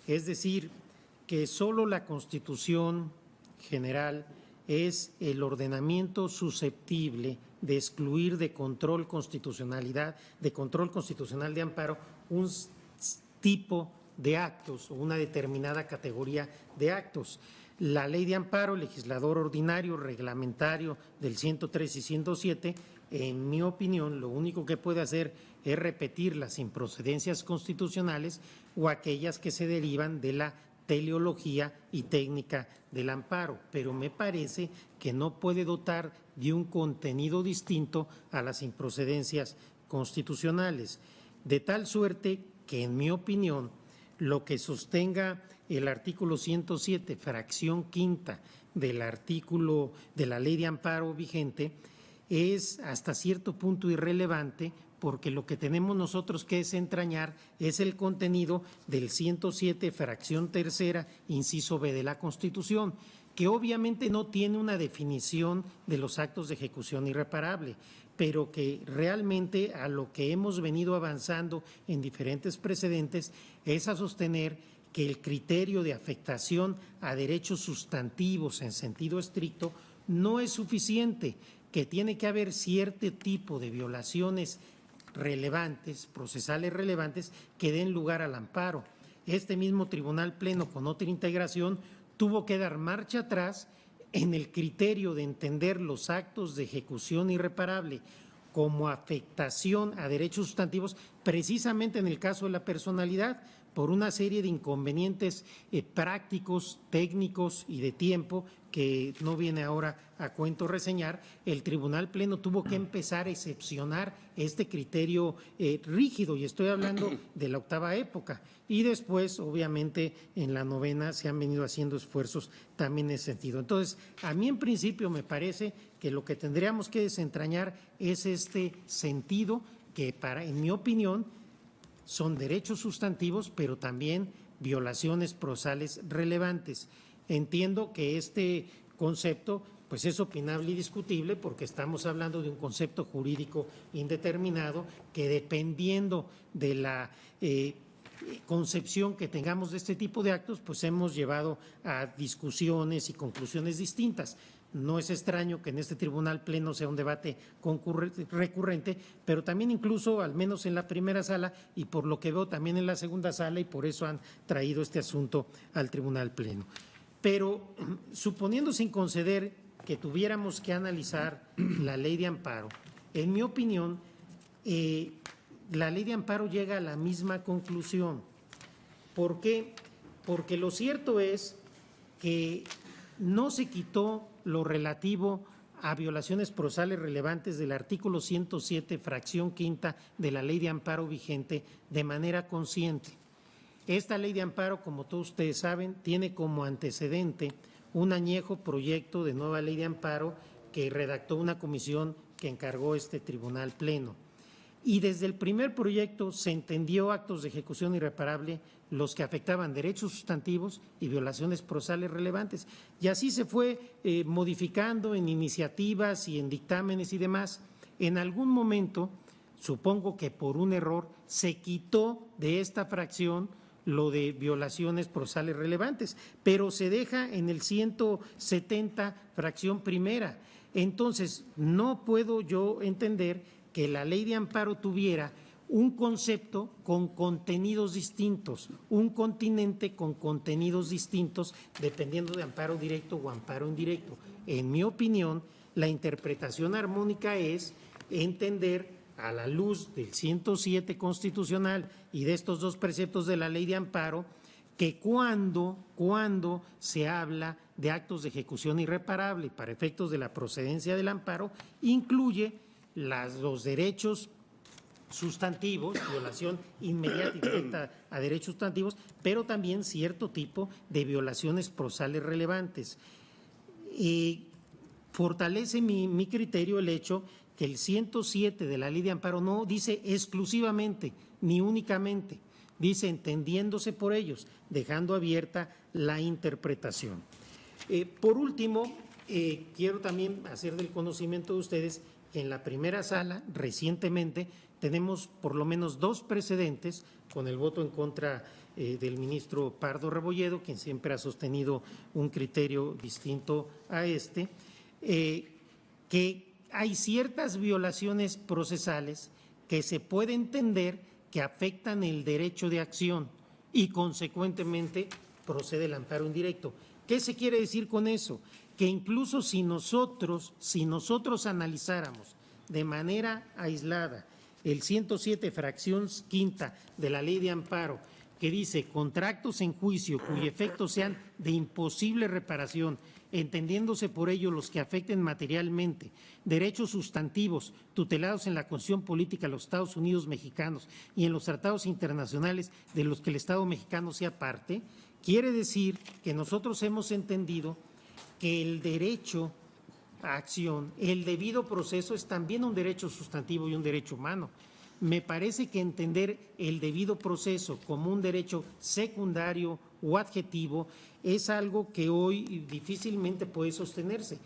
Es decir, que solo la Constitución General es el ordenamiento susceptible de excluir de control constitucional de amparo un tipo de actos o una determinada categoría de actos. La ley de amparo, legislador ordinario, reglamentario del 103 y 107, en mi opinión, lo único que puede hacer es repetir las improcedencias constitucionales o aquellas que se derivan de la teleología y técnica del amparo, pero me parece que no puede dotar de un contenido distinto a las improcedencias constitucionales, de tal suerte que, en mi opinión, lo que sostenga el artículo 107, fracción quinta del artículo de la ley de amparo vigente, es hasta cierto punto irrelevante, porque lo que tenemos nosotros que desentrañar es el contenido del 107, fracción tercera, inciso B de la Constitución, que obviamente no tiene una definición de los actos de ejecución irreparable, pero que realmente a lo que hemos venido avanzando en diferentes precedentes es a sostener que el criterio de afectación a derechos sustantivos en sentido estricto no es suficiente, que tiene que haber cierto tipo de violaciones relevantes, procesales relevantes, que den lugar al amparo. Este mismo Tribunal Pleno, con otra integración, tuvo que dar marcha atrás en el criterio de entender los actos de ejecución irreparable como afectación a derechos sustantivos, precisamente en el caso de la personalidad, por una serie de inconvenientes prácticos, técnicos y de tiempo que no viene ahora a cuento reseñar. El Tribunal Pleno tuvo que empezar a excepcionar este criterio rígido, y estoy hablando de la octava época, y después, obviamente, en la novena se han venido haciendo esfuerzos también en ese sentido. Entonces, a mí en principio me parece que lo que tendríamos que desentrañar es este sentido que, en mi opinión, son derechos sustantivos, pero también violaciones procesales relevantes. Entiendo que este concepto pues es opinable y discutible, porque estamos hablando de un concepto jurídico indeterminado que, dependiendo de la concepción que tengamos de este tipo de actos, pues hemos llevado a discusiones y conclusiones distintas. No es extraño que en este Tribunal Pleno sea un debate recurrente, pero también incluso, al menos en la primera sala, y por lo que veo también en la segunda sala, y por eso han traído este asunto al Tribunal Pleno. Pero suponiendo, sin conceder, que tuviéramos que analizar la ley de amparo, en mi opinión, la ley de amparo llega a la misma conclusión. ¿Por qué? Porque lo cierto es que no se quitó lo relativo a violaciones procesales relevantes del artículo 107, fracción quinta de la ley de amparo vigente de manera consciente. Esta ley de amparo, como todos ustedes saben, tiene como antecedente un añejo proyecto de nueva ley de amparo que redactó una comisión que encargó este Tribunal Pleno. Y desde el primer proyecto se entendió actos de ejecución irreparable los que afectaban derechos sustantivos y violaciones procesales relevantes. Y así se fue modificando en iniciativas y en dictámenes y demás. En algún momento, supongo que por un error, se quitó de esta fracción lo de violaciones procesales relevantes, pero se deja en el 170, fracción primera. Entonces, no puedo yo entender que la ley de amparo tuviera un concepto con contenidos distintos, un continente con contenidos distintos, dependiendo de amparo directo o amparo indirecto. En mi opinión, la interpretación armónica es entender, a la luz del 107 constitucional y de estos dos preceptos de la ley de amparo, que cuando se habla de actos de ejecución irreparable para efectos de la procedencia del amparo, incluye los derechos sustantivos, violación inmediata y directa a derechos sustantivos, pero también cierto tipo de violaciones procesales relevantes. Fortalece mi criterio el hecho que el 107 de la ley de amparo no dice exclusivamente ni únicamente, dice entendiéndose por ellos, dejando abierta la interpretación. Por último, quiero también hacer del conocimiento de ustedes que en la primera sala recientemente tenemos por lo menos dos precedentes con el voto en contra del ministro Pardo Rebolledo, quien siempre ha sostenido un criterio distinto a este, que hay ciertas violaciones procesales que se puede entender que afectan el derecho de acción y consecuentemente procede el amparo indirecto. ¿Qué se quiere decir con eso? Que incluso si nosotros analizáramos de manera aislada el 107 fracción quinta de la ley de amparo, que dice contra actos en juicio cuyos efectos sean de imposible reparación, entendiéndose por ello los que afecten materialmente derechos sustantivos tutelados en la Constitución Política de los Estados Unidos Mexicanos y en los tratados internacionales de los que el Estado mexicano sea parte, quiere decir que nosotros hemos entendido que el derecho a acción, el debido proceso es también un derecho sustantivo y un derecho humano. Me parece que entender el debido proceso como un derecho secundario o adjetivo es algo que hoy difícilmente puede sostenerse.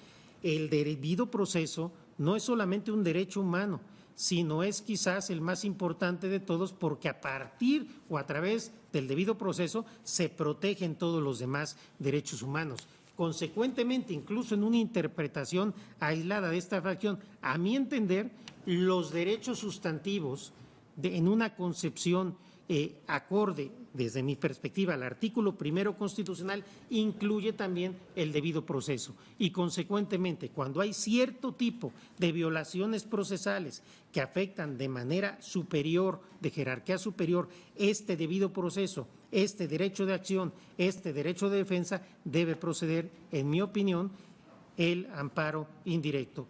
El debido proceso no es solamente un derecho humano, sino es quizás el más importante de todos porque a partir o a través del debido proceso se protegen todos los demás derechos humanos. Consecuentemente, incluso en una interpretación aislada de esta fracción, a mi entender, los derechos sustantivos en una concepción acorde, desde mi perspectiva, al artículo primero constitucional, incluye también el debido proceso. Y consecuentemente, cuando hay cierto tipo de violaciones procesales que afectan de manera superior, de jerarquía superior, este debido proceso, este derecho de acción, este derecho de defensa, debe proceder, en mi opinión, el amparo indirecto.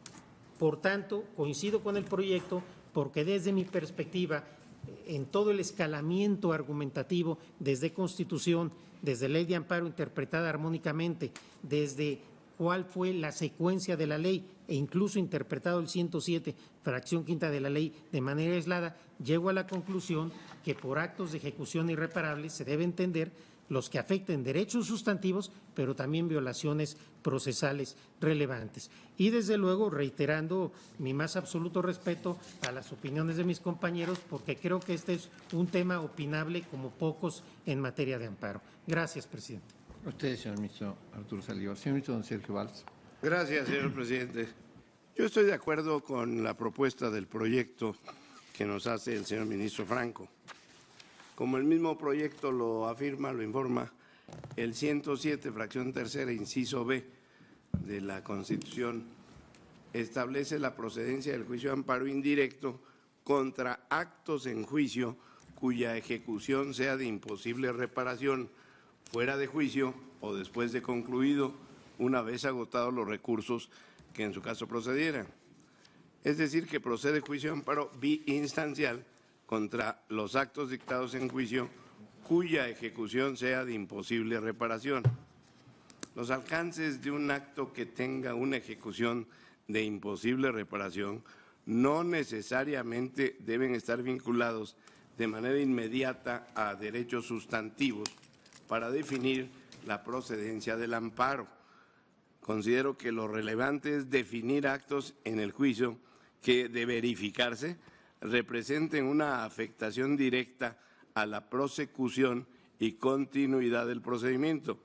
Por tanto, coincido con el proyecto porque desde mi perspectiva, en todo el escalamiento argumentativo, desde Constitución, desde Ley de Amparo interpretada armónicamente, desde cuál fue la secuencia de la ley e incluso interpretado el 107, fracción quinta de la ley de manera aislada, llego a la conclusión que por actos de ejecución irreparables se debe entender los que afecten derechos sustantivos, pero también violaciones procesales relevantes. Y desde luego reiterando mi más absoluto respeto a las opiniones de mis compañeros, porque creo que este es un tema opinable como pocos en materia de amparo. Gracias, presidente. A usted, señor ministro Arturo Saldívar. Señor ministro don Sergio Valls. Gracias, señor presidente. Yo estoy de acuerdo con la propuesta del proyecto que nos hace el señor ministro Franco. Como el mismo proyecto lo afirma, lo informa, el 107, fracción tercera, inciso B de la Constitución, establece la procedencia del juicio de amparo indirecto contra actos en juicio cuya ejecución sea de imposible reparación, fuera de juicio o después de concluido, una vez agotados los recursos que en su caso procedieran. Es decir, que procede juicio de amparo biinstancial contra los actos dictados en juicio cuya ejecución sea de imposible reparación. Los alcances de un acto que tenga una ejecución de imposible reparación no necesariamente deben estar vinculados de manera inmediata a derechos sustantivos para definir la procedencia del amparo. Considero que lo relevante es definir actos en el juicio que, de verificarse, representen una afectación directa a la prosecución y continuidad del procedimiento,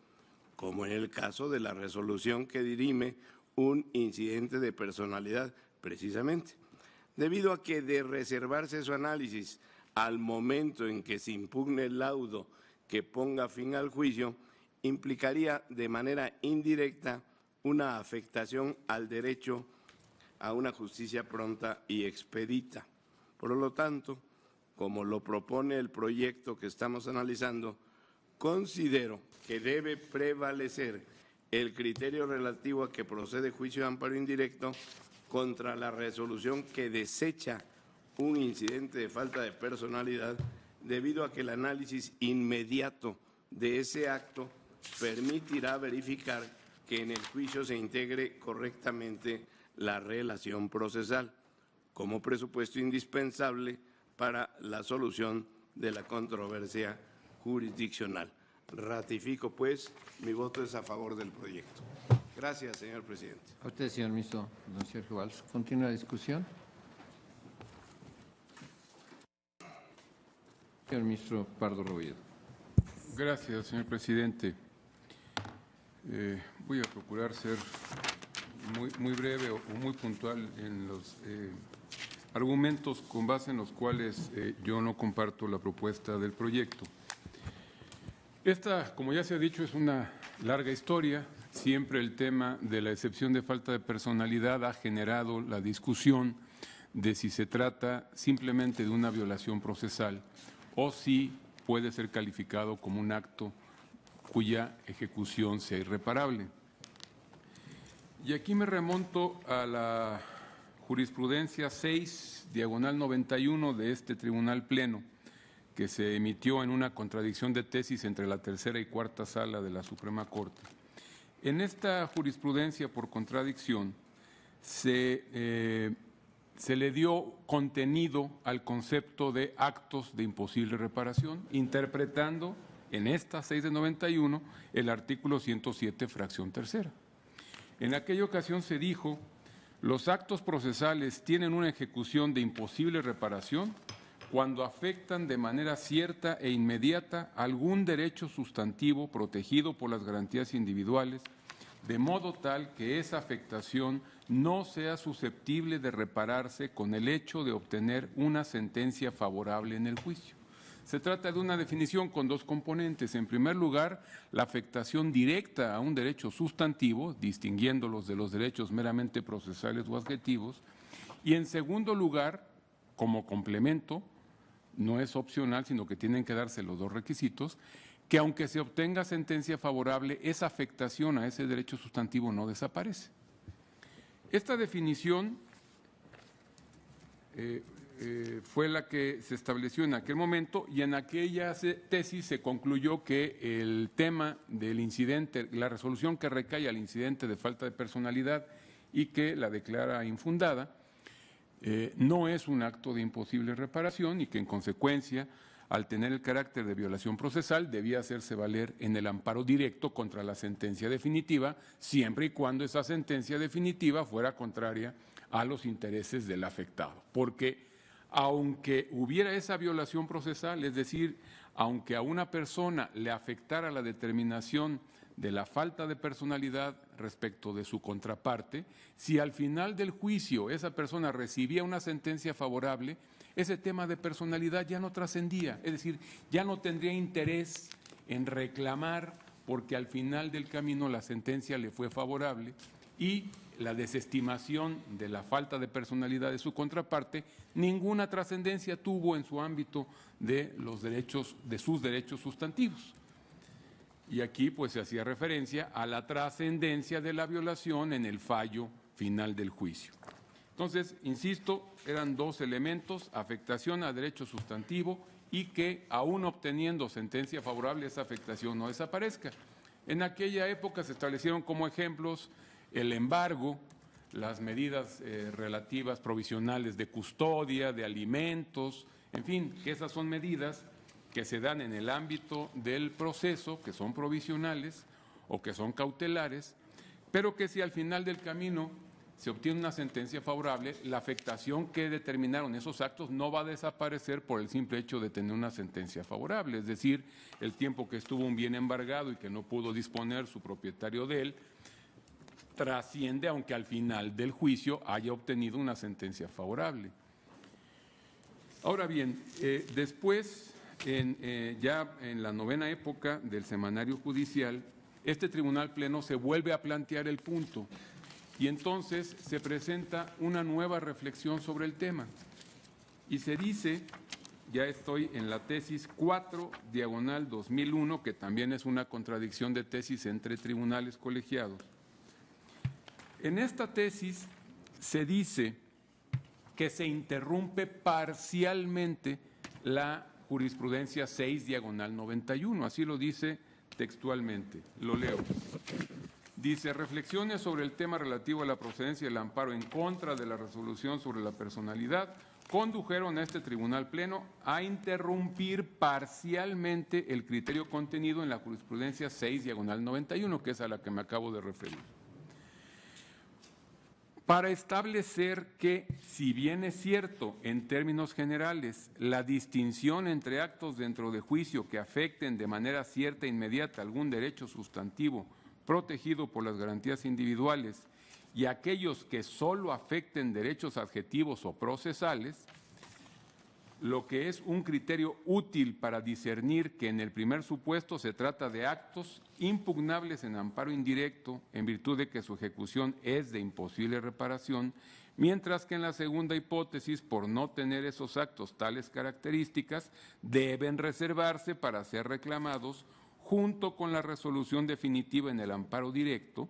como en el caso de la resolución que dirime un incidente de personalidad, precisamente. Debido a que, de reservarse su análisis al momento en que se impugne el laudo que ponga fin al juicio, implicaría de manera indirecta una afectación al derecho a una justicia pronta y expedita. Por lo tanto, como lo propone el proyecto que estamos analizando, considero que debe prevalecer el criterio relativo a que procede juicio de amparo indirecto contra la resolución que desecha un incidente de falta de personalidad, debido a que el análisis inmediato de ese acto permitirá verificar que en el juicio se integre correctamente la relación procesal, como presupuesto indispensable para la solución de la controversia jurisdiccional. Ratifico, pues, mi voto es a favor del proyecto. Gracias, señor presidente. A usted, señor ministro, don Sergio Valls. Continúa la discusión. Señor ministro Pardo Rebolledo. Gracias, señor presidente. Voy a procurar ser muy breve o muy puntual en los argumentos con base en los cuales yo no comparto la propuesta del proyecto. Esta, como ya se ha dicho, es una larga historia. Siempre el tema de la excepción de falta de personalidad ha generado la discusión de si se trata simplemente de una violación procesal o si puede ser calificado como un acto cuya ejecución sea irreparable. Y aquí me remonto a la jurisprudencia 6/91 de este Tribunal Pleno, que se emitió en una contradicción de tesis entre la tercera y cuarta sala de la Suprema Corte. En esta jurisprudencia por contradicción se le dio contenido al concepto de actos de imposible reparación, interpretando en esta 6/91 el artículo 107, fracción tercera. En aquella ocasión se dijo: los actos procesales tienen una ejecución de imposible reparación cuando afectan de manera cierta e inmediata algún derecho sustantivo protegido por las garantías individuales, de modo tal que esa afectación no sea susceptible de repararse con el hecho de obtener una sentencia favorable en el juicio. Se trata de una definición con dos componentes. En primer lugar, la afectación directa a un derecho sustantivo, distinguiéndolos de los derechos meramente procesales o adjetivos. Y en segundo lugar, como complemento, no es opcional, sino que tienen que darse los dos requisitos, que aunque se obtenga sentencia favorable, esa afectación a ese derecho sustantivo no desaparece. Esta definición fue la que se estableció en aquel momento, y en aquella tesis se concluyó que el tema del incidente, la resolución que recae al incidente de falta de personalidad y que la declara infundada, no es un acto de imposible reparación, y que en consecuencia, al tener el carácter de violación procesal, debía hacerse valer en el amparo directo contra la sentencia definitiva, siempre y cuando esa sentencia definitiva fuera contraria a los intereses del afectado. Porque aunque hubiera esa violación procesal, es decir, aunque a una persona le afectara la determinación de la falta de personalidad respecto de su contraparte, si al final del juicio esa persona recibía una sentencia favorable, ese tema de personalidad ya no trascendía, es decir, ya no tendría interés en reclamar porque al final del camino la sentencia le fue favorable, y la desestimación de la falta de personalidad de su contraparte ninguna trascendencia tuvo en su ámbito de los derechos, de sus derechos sustantivos. Y aquí pues se hacía referencia a la trascendencia de la violación en el fallo final del juicio. Entonces, insisto, eran dos elementos: afectación a derecho sustantivo y que, aún obteniendo sentencia favorable, esa afectación no desaparezca. En aquella época se establecieron como ejemplos el embargo, las medidas relativas provisionales de custodia, de alimentos, en fin, que esas son medidas que se dan en el ámbito del proceso, que son provisionales o que son cautelares, pero que si al final del camino se obtiene una sentencia favorable, la afectación que determinaron esos actos no va a desaparecer por el simple hecho de tener una sentencia favorable. Es decir, el tiempo que estuvo un bien embargado y que no pudo disponer su propietario de él, trasciende aunque al final del juicio haya obtenido una sentencia favorable. Ahora bien, después, ya en la novena época del semanario judicial, este Tribunal Pleno se vuelve a plantear el punto y entonces se presenta una nueva reflexión sobre el tema. Y se dice, ya estoy en la tesis 4/2001, que también es una contradicción de tesis entre tribunales colegiados. En esta tesis se dice que se interrumpe parcialmente la jurisprudencia 6/91, así lo dice textualmente, lo leo. Dice, reflexiones sobre el tema relativo a la procedencia del amparo en contra de la resolución sobre la personalidad condujeron a este Tribunal Pleno a interrumpir parcialmente el criterio contenido en la jurisprudencia 6/91, que es a la que me acabo de referir, para establecer que, si bien es cierto en términos generales la distinción entre actos dentro de juicio que afecten de manera cierta e inmediata algún derecho sustantivo protegido por las garantías individuales y aquellos que solo afecten derechos adjetivos o procesales, lo que es un criterio útil para discernir que en el primer supuesto se trata de actos impugnables en amparo indirecto en virtud de que su ejecución es de imposible reparación, mientras que en la segunda hipótesis, por no tener esos actos tales características, deben reservarse para ser reclamados junto con la resolución definitiva en el amparo directo.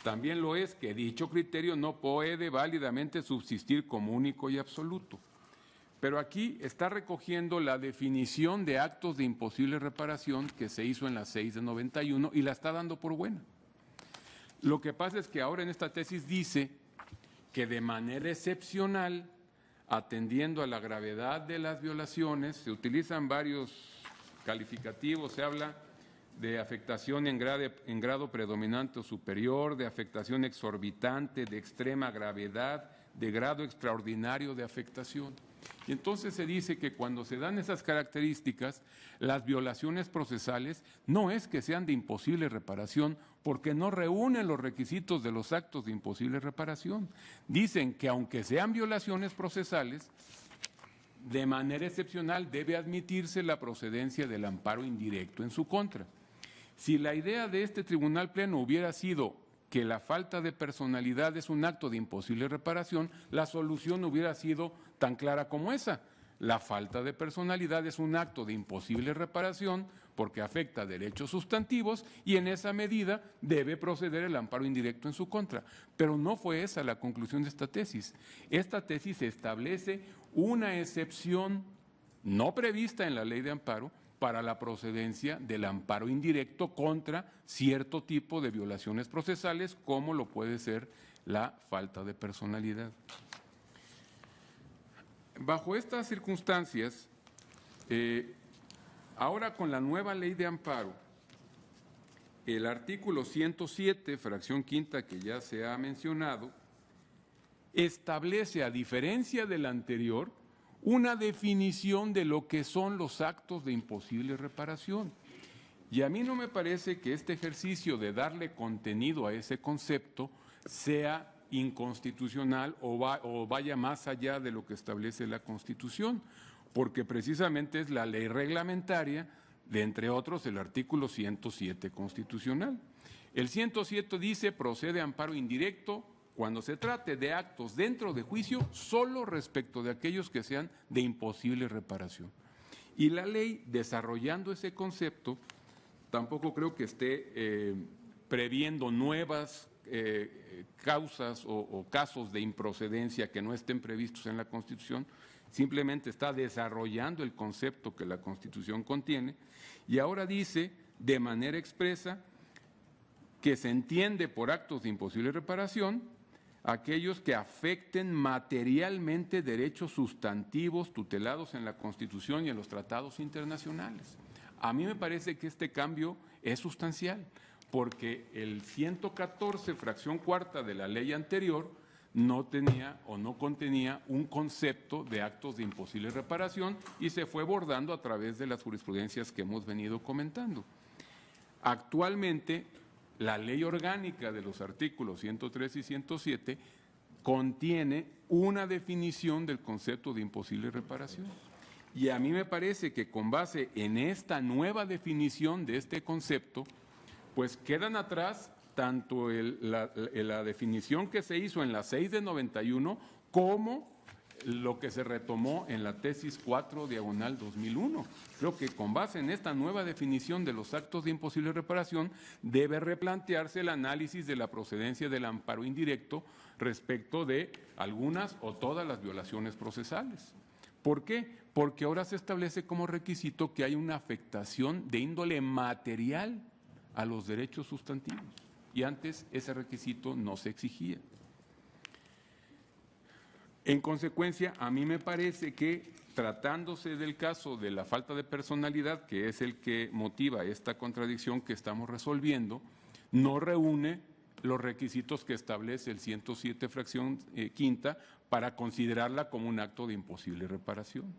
También lo es que dicho criterio no puede válidamente subsistir como único y absoluto. Pero aquí está recogiendo la definición de actos de imposible reparación que se hizo en la 6/91 y la está dando por buena. Lo que pasa es que ahora en esta tesis dice que de manera excepcional, atendiendo a la gravedad de las violaciones, se utilizan varios calificativos, se habla de afectación en grado predominante o superior, de afectación exorbitante, de extrema gravedad, de grado extraordinario de afectación. Y entonces se dice que cuando se dan esas características, las violaciones procesales no es que sean de imposible reparación, porque no reúnen los requisitos de los actos de imposible reparación. Dicen que aunque sean violaciones procesales, de manera excepcional debe admitirse la procedencia del amparo indirecto en su contra. Si la idea de este Tribunal Pleno hubiera sido que la falta de personalidad es un acto de imposible reparación, la solución hubiera sido tan clara como esa. La falta de personalidad es un acto de imposible reparación porque afecta derechos sustantivos y en esa medida debe proceder el amparo indirecto en su contra. Pero no fue esa la conclusión de esta tesis. Esta tesis establece una excepción no prevista en la ley de amparo para la procedencia del amparo indirecto contra cierto tipo de violaciones procesales, como lo puede ser la falta de personalidad. Bajo estas circunstancias, ahora con la nueva ley de amparo, el artículo 107, fracción quinta, que ya se ha mencionado, establece, a diferencia del anterior, una definición de lo que son los actos de imposible reparación. Y a mí no me parece que este ejercicio de darle contenido a ese concepto sea inconstitucional o vaya más allá de lo que establece la Constitución, porque precisamente es la ley reglamentaria de, entre otros, el artículo 107 constitucional. El 107 dice, procede amparo indirecto cuando se trate de actos dentro de juicio solo respecto de aquellos que sean de imposible reparación. Y la ley, desarrollando ese concepto, tampoco creo que esté previendo nuevas causas o casos de improcedencia que no estén previstos en la Constitución, simplemente está desarrollando el concepto que la Constitución contiene y ahora dice de manera expresa que se entiende por actos de imposible reparación aquellos que afecten materialmente derechos sustantivos tutelados en la Constitución y en los tratados internacionales. A mí me parece que este cambio es sustancial, porque el 114, fracción cuarta de la ley anterior, no tenía o no contenía un concepto de actos de imposible reparación y se fue bordando a través de las jurisprudencias que hemos venido comentando. Actualmente, la ley orgánica de los artículos 103 y 107 contiene una definición del concepto de imposible reparación. Y a mí me parece que con base en esta nueva definición de este concepto, pues quedan atrás tanto la definición que se hizo en la 6 de 91 como lo que se retomó en la tesis 4/2001. Creo que con base en esta nueva definición de los actos de imposible reparación debe replantearse el análisis de la procedencia del amparo indirecto respecto de algunas o todas las violaciones procesales. ¿Por qué? Porque ahora se establece como requisito que hay una afectación de índole material a los derechos sustantivos y antes ese requisito no se exigía. En consecuencia, a mí me parece que tratándose del caso de la falta de personalidad, que es el que motiva esta contradicción que estamos resolviendo, no reúne los requisitos que establece el 107 fracción quinta para considerarla como un acto de imposible reparación.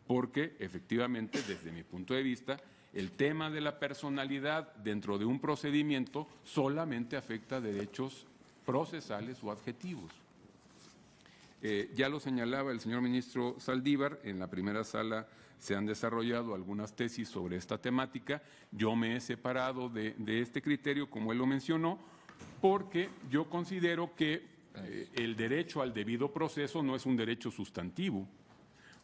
Porque efectivamente, desde mi punto de vista, el tema de la personalidad dentro de un procedimiento solamente afecta derechos procesales o adjetivos. Ya lo señalaba el señor ministro Saldívar, en la primera sala se han desarrollado algunas tesis sobre esta temática. Yo me he separado de este criterio, como él lo mencionó, porque yo considero que el derecho al debido proceso no es un derecho sustantivo,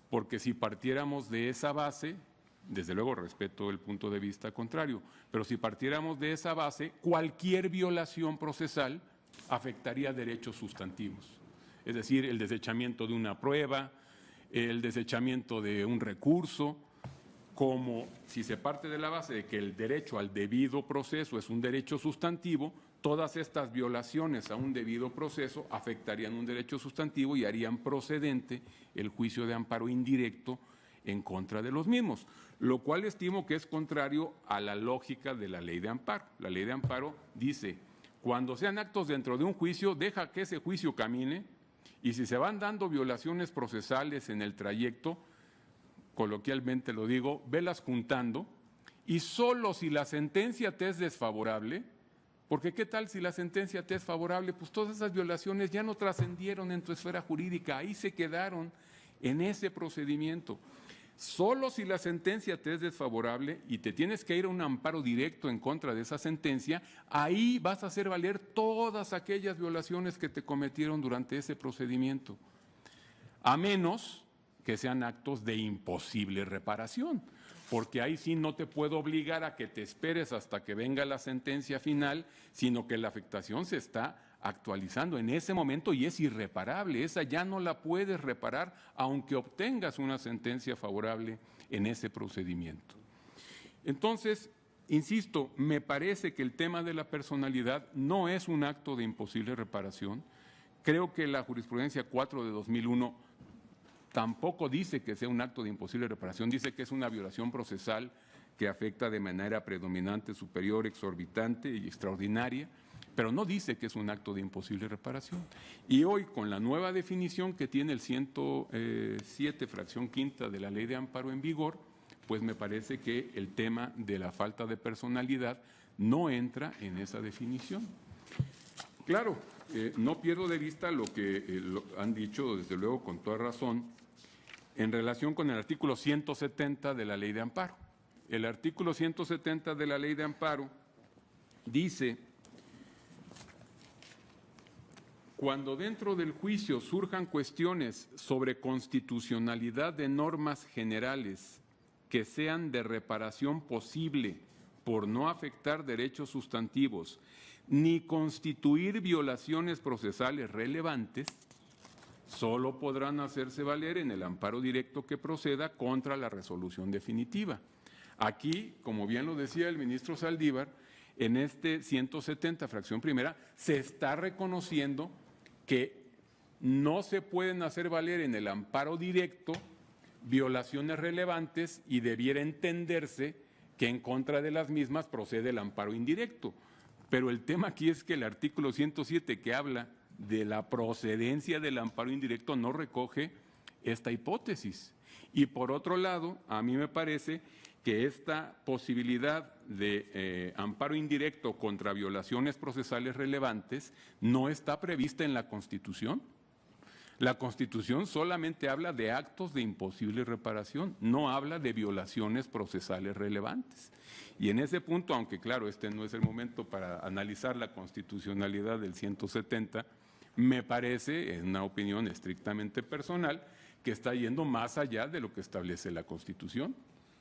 porque si partiéramos de esa base, desde luego respeto el punto de vista contrario, pero si partiéramos de esa base, cualquier violación procesal afectaría derechos sustantivos. Es decir, el desechamiento de una prueba, el desechamiento de un recurso, como si se parte de la base de que el derecho al debido proceso es un derecho sustantivo, todas estas violaciones a un debido proceso afectarían un derecho sustantivo y harían procedente el juicio de amparo indirecto en contra de los mismos, lo cual estimo que es contrario a la lógica de la ley de amparo. La ley de amparo dice, cuando sean actos dentro de un juicio, deja que ese juicio camine, y si se van dando violaciones procesales en el trayecto, coloquialmente lo digo, velas juntando, y solo si la sentencia te es desfavorable, porque ¿qué tal si la sentencia te es favorable? Pues todas esas violaciones ya no trascendieron en tu esfera jurídica, ahí se quedaron en ese procedimiento. Solo si la sentencia te es desfavorable y te tienes que ir a un amparo directo en contra de esa sentencia, ahí vas a hacer valer todas aquellas violaciones que te cometieron durante ese procedimiento, a menos que sean actos de imposible reparación, porque ahí sí no te puedo obligar a que te esperes hasta que venga la sentencia final, sino que la afectación se está actualizando en ese momento y es irreparable, esa ya no la puedes reparar aunque obtengas una sentencia favorable en ese procedimiento. Entonces, insisto, me parece que el tema de la personalidad no es un acto de imposible reparación. Creo que la jurisprudencia 4 de 2001 tampoco dice que sea un acto de imposible reparación, dice que es una violación procesal que afecta de manera predominante, superior, exorbitante y extraordinaria, pero no dice que es un acto de imposible reparación. Y hoy, con la nueva definición que tiene el 107, fracción quinta de la Ley de Amparo en vigor, pues me parece que el tema de la falta de personalidad no entra en esa definición. Claro, no pierdo de vista lo que han dicho, desde luego, con toda razón, en relación con el artículo 170 de la Ley de Amparo. El artículo 170 de la Ley de Amparo dice: cuando dentro del juicio surjan cuestiones sobre constitucionalidad de normas generales que sean de reparación posible por no afectar derechos sustantivos ni constituir violaciones procesales relevantes, solo podrán hacerse valer en el amparo directo que proceda contra la resolución definitiva. Aquí, como bien lo decía el ministro Saldívar, en este 170, fracción primera, se está reconociendo que no se pueden hacer valer en el amparo directo violaciones relevantes y debiera entenderse que en contra de las mismas procede el amparo indirecto. Pero el tema aquí es que el artículo 107, que habla de la procedencia del amparo indirecto, no recoge esta hipótesis. Y por otro lado, a mí me parece que esta posibilidad de amparo indirecto contra violaciones procesales relevantes no está prevista en la Constitución. La Constitución solamente habla de actos de imposible reparación, no habla de violaciones procesales relevantes. Y en ese punto, aunque claro, este no es el momento para analizar la constitucionalidad del 170, me parece, en una opinión estrictamente personal, que está yendo más allá de lo que establece la Constitución,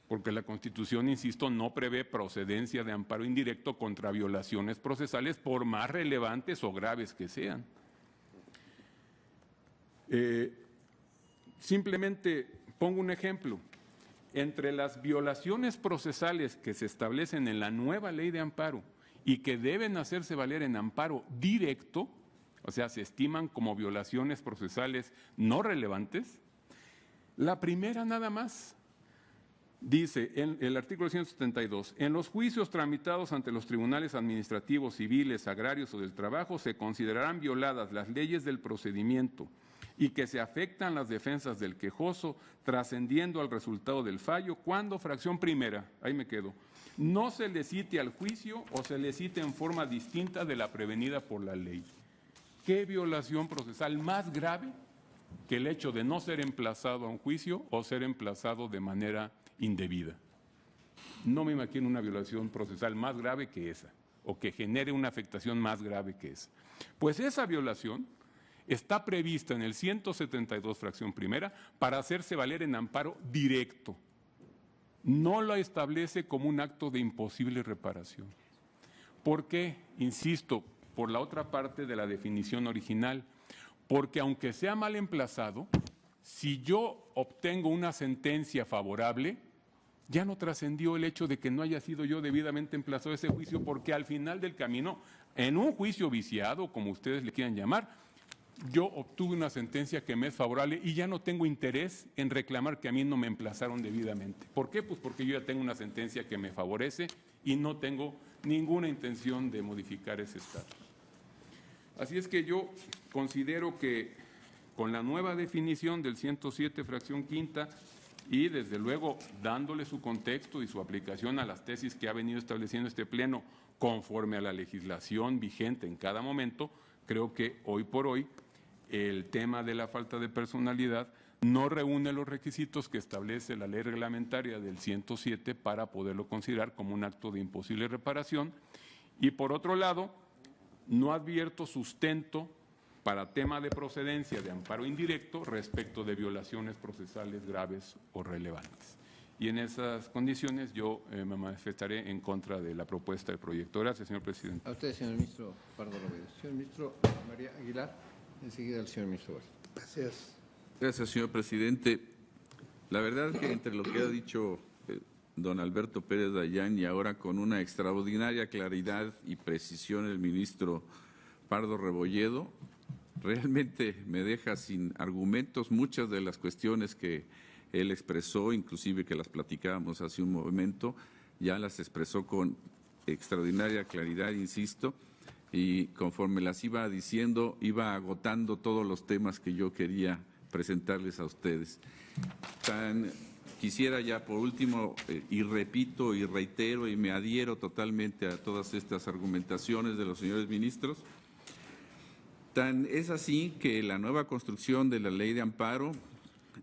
porque la Constitución, insisto, no prevé procedencia de amparo indirecto contra violaciones procesales, por más relevantes o graves que sean. Simplemente pongo un ejemplo. Entre las violaciones procesales que se establecen en la nueva ley de amparo y que deben hacerse valer en amparo directo, o sea, se estiman como violaciones procesales no relevantes, la primera nada más dice en el artículo 172, en los juicios tramitados ante los tribunales administrativos, civiles, agrarios o del trabajo se considerarán violadas las leyes del procedimiento y que se afectan las defensas del quejoso, trascendiendo al resultado del fallo, cuando, fracción primera, ahí me quedo, no se le cite al juicio o se le cite en forma distinta de la prevenida por la ley. ¿Qué violación procesal más grave que el hecho de no ser emplazado a un juicio o ser emplazado de manera indebida? No me imagino una violación procesal más grave que esa, o que genere una afectación más grave que esa. Pues esa violación está prevista en el 172, fracción primera, para hacerse valer en amparo directo. No lo establece como un acto de imposible reparación. ¿Por qué? Insisto, por la otra parte de la definición original. Porque aunque sea mal emplazado, si yo obtengo una sentencia favorable, ya no trascendió el hecho de que no haya sido yo debidamente emplazado a ese juicio, porque al final del camino, en un juicio viciado, como ustedes le quieran llamar, yo obtuve una sentencia que me es favorable y ya no tengo interés en reclamar que a mí no me emplazaron debidamente. ¿Por qué? Pues porque yo ya tengo una sentencia que me favorece y no tengo ninguna intención de modificar ese estatus. Así es que yo considero que con la nueva definición del 107, fracción quinta, y desde luego dándole su contexto y su aplicación a las tesis que ha venido estableciendo este Pleno conforme a la legislación vigente en cada momento, creo que hoy por hoy el tema de la falta de personalidad no reúne los requisitos que establece la ley reglamentaria del 107 para poderlo considerar como un acto de imposible reparación. Y por otro lado, no advierto sustento para tema de procedencia de amparo indirecto respecto de violaciones procesales graves o relevantes. Y en esas condiciones yo me manifestaré en contra de la propuesta del proyecto. Gracias, señor presidente. A usted, señor ministro Pardo Robledo. Señor ministro María Aguilar, enseguida el señor ministro Vázquez. Gracias. Gracias, señor presidente. La verdad es que entre lo que ha dicho don Alberto Pérez Dayán y ahora con una extraordinaria claridad y precisión el ministro Pardo Rebolledo, realmente me deja sin argumentos muchas de las cuestiones que él expresó, inclusive que las platicábamos hace un momento, ya las expresó con extraordinaria claridad, insisto, y conforme las iba diciendo, iba agotando todos los temas que yo quería presentarles a ustedes. Quisiera ya por último, y repito y reitero y me adhiero totalmente a todas estas argumentaciones de los señores ministros. Tan es así que la nueva construcción de la ley de amparo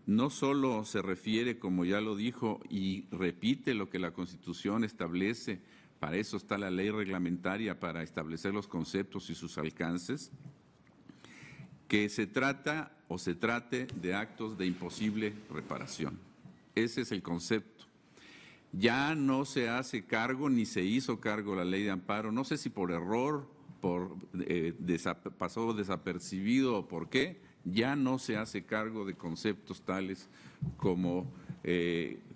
no solo se refiere, como ya lo dijo, y repite lo que la Constitución establece, para eso está la ley reglamentaria, para establecer los conceptos y sus alcances, que se trata o se trate de actos de imposible reparación. Ese es el concepto. Ya no se hace cargo ni se hizo cargo la ley de amparo, no sé si por error, pasó desapercibido o por qué, ya no se hace cargo de conceptos tales como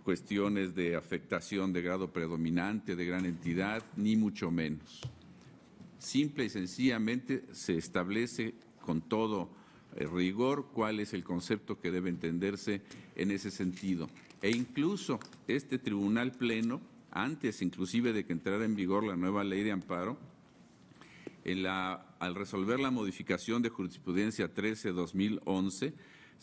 cuestiones de afectación de grado predominante, de gran entidad, ni mucho menos. Simple y sencillamente se establece con todo rigor cuál es el concepto que debe entenderse en ese sentido. E incluso este Tribunal Pleno, antes inclusive de que entrara en vigor la nueva ley de amparo, al resolver la modificación de jurisprudencia 13-2011,